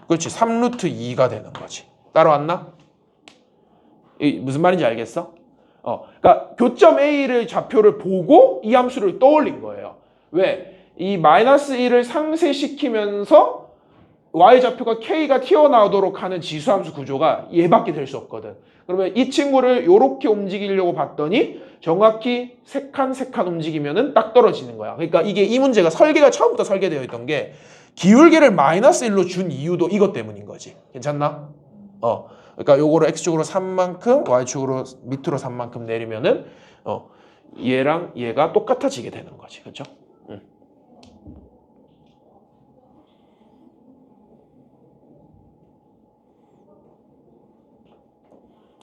그렇지. 3루트 2가 되는 거지. 따라왔나? 무슨 말인지 알겠어? 그러니까 교점 A를 좌표를 보고 이 함수를 떠올린 거예요. 왜? 이 마이너스 1을 상쇄시키면서 y좌표가 k가 튀어나오도록 하는 지수함수 구조가 얘밖에 될 수 없거든. 그러면 이 친구를 이렇게 움직이려고 봤더니 정확히 세 칸 움직이면은 딱 떨어지는 거야. 그러니까 이게 이 문제가 설계가 처음부터 설계되어 있던 게 기울기를 마이너스 1로 준 이유도 이것 때문인 거지. 괜찮나? 그러니까 요거를 x축으로 3만큼 y축으로 밑으로 3만큼 내리면은 얘랑 얘가 똑같아지게 되는 거지. 그렇죠?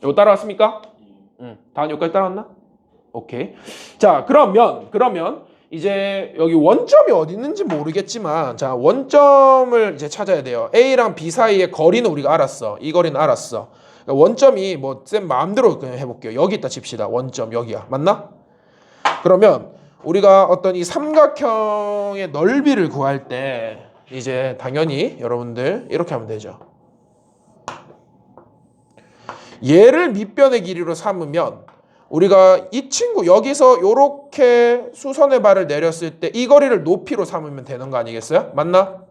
이거 따라왔습니까? 다음 여기까지 따라왔나? 오케이. 자, 그러면 이제 여기 원점이 어디 있는지 모르겠지만 자, 원점을 이제 찾아야 돼요. A랑 B 사이의 거리는 우리가 알았어. 이 거리는 알았어. 그러니까 원점이 뭐 쌤 마음대로 그냥 해볼게요. 여기 있다 칩시다. 원점 여기야. 맞나? 그러면 우리가 어떤 이 삼각형의 넓이를 구할 때 이제 당연히 여러분들 이렇게 하면 되죠. 얘를 밑변의 길이로 삼으면 우리가 이 친구 여기서 이렇게 수선의 발을 내렸을 때 이 거리를 높이로 삼으면 되는 거 아니겠어요? 맞나?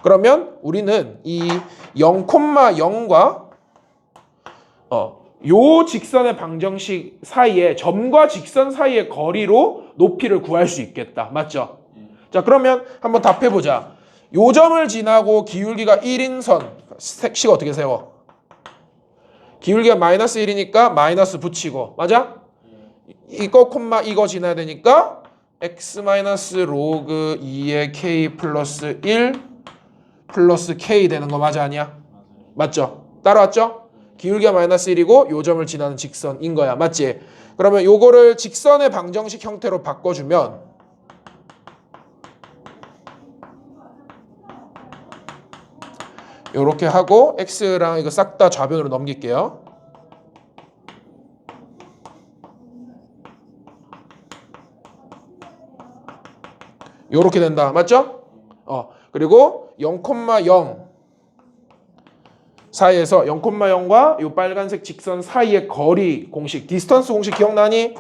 그러면 우리는 이 0,0과 요 직선의 방정식 사이에 점과 직선 사이의 거리로 높이를 구할 수 있겠다. 맞죠? 자, 그러면 한번 답해보자. 요 점을 지나고 기울기가 1인 선 색식 어떻게 세워? 기울기가 마이너스 1이니까 마이너스 붙이고 맞아? 이거 콤마 이거 지나야 되니까 x 마이너스 로그 2의 k 플러스 1 플러스 k 되는 거 맞아 아니야? 맞죠? 따라왔죠? 기울기가 마이너스 1이고 요 점을 지나는 직선인 거야. 맞지? 그러면 요거를 직선의 방정식 형태로 바꿔주면 요렇게 하고 x랑 이거 싹 다 좌변으로 넘길게요. 요렇게 된다. 맞죠? 그리고 0,0 사이에서 0,0과 요 빨간색 직선 사이의 거리 공식, 디스턴스 공식 기억나니?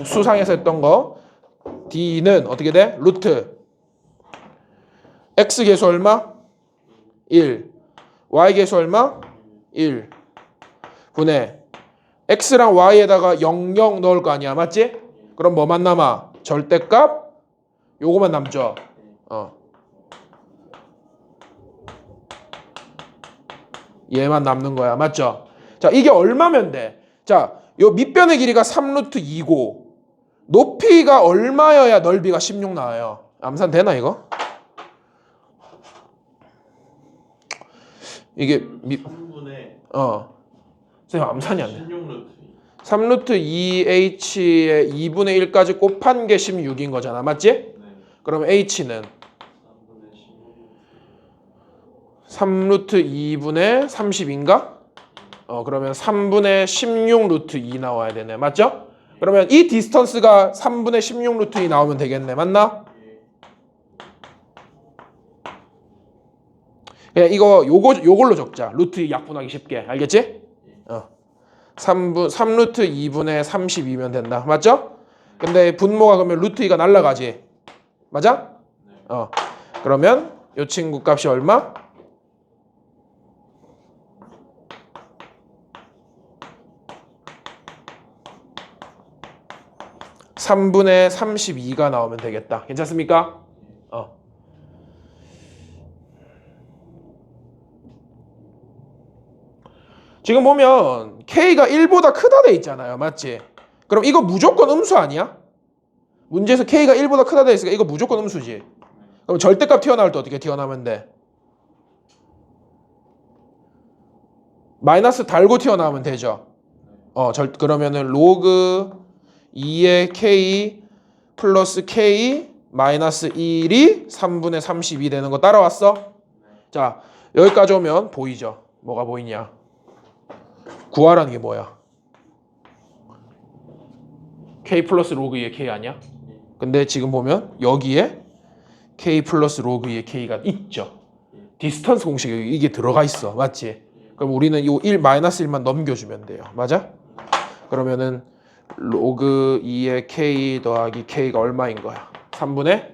수상에서 했던 거. d는 어떻게 돼? 루트 x 계수 얼마? 1. y 계수 얼마? 1. 분의 x랑 y에다가 0, 0 넣을 거 아니야. 맞지? 그럼 뭐만 남아? 절대값? 요거만 남죠. 얘만 남는 거야. 맞죠? 자, 이게 얼마면 돼? 자, 요 밑변의 길이가 3루트 2고 높이가 얼마여야 넓이가 16 나와요? 암산 되나 이거? 이게 3분의 선생님 암산이 안 돼. 16루트 3루트 2h의 2분의 1까지 곱한 게 16인 거잖아. 맞지? 네. 그럼 h는 3루트 2분의 30인가? 그러면 3분의 16 루트 2 나와야 되네. 맞죠? 그러면 이 디스턴스가 3분의 16 루트 2 나오면 되겠네. 맞나? 그냥 이거 요걸로 적자. 루트 2 약분하기 쉽게. 알겠지? 3루트 2분의 32면 된다. 맞죠? 근데 분모가 그러면 루트 2가 날라가지. 맞아? 그러면 요 친구 값이 얼마? 3분의 32가 나오면 되겠다. 괜찮습니까? 지금 보면 K가 1보다 크다 돼 있잖아요. 맞지? 그럼 이거 무조건 음수 아니야? 문제에서 K가 1보다 크다 돼 있으니까 이거 무조건 음수지. 그럼 절대값 튀어나올 때 어떻게 튀어나오면 돼? 마이너스 달고 튀어나오면 되죠. 그러면은 로그 2의 k 플러스 k 마이너스 1이 3분의 32 되는 거 따라왔어? 자, 여기까지 오면 보이죠? 뭐가 보이냐? 구하라는 게 뭐야? k 플러스 로그 2의 k 아니야? 근데 지금 보면 여기에 k 플러스 로그 2의 k가 있죠. 디스턴스 공식에 이게 들어가 있어. 맞지? 그럼 우리는 이 1 마이너스 1만 넘겨주면 돼요. 맞아? 그러면은 로그 2의 k 더하기 k가 얼마인 거야? 3분의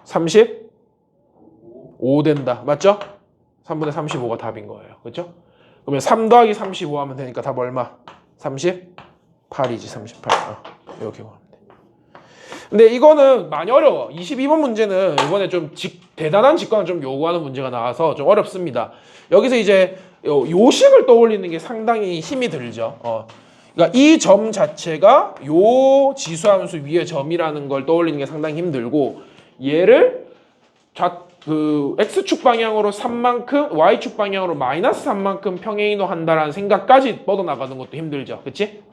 35 된다. 맞죠? 3분의 35가 답인 거예요. 그렇죠? 그러면 3 더하기 35 하면 되니까 답 얼마? 38이지. 38. 이렇게 보면 돼. 근데 이거는 많이 어려워. 22번 문제는 이번에 좀 대단한 직관을 좀 요구하는 문제가 나와서 좀 어렵습니다. 여기서 이제 요식을 떠올리는 게 상당히 힘이 들죠. 그러니까 이 점 자체가 요 지수함수 위의 점이라는 걸 떠올리는 게 상당히 힘들고, 얘를 x축 방향으로 3만큼, y축 방향으로 마이너스 3만큼 평행이동 한다라는 생각까지 뻗어나가는 것도 힘들죠. 그치?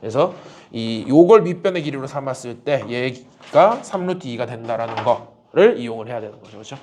그래서 요걸 밑변의 길이로 삼았을 때 얘가 3루트 2가 된다라는 거를 이용을 해야 되는 거죠. 그렇죠?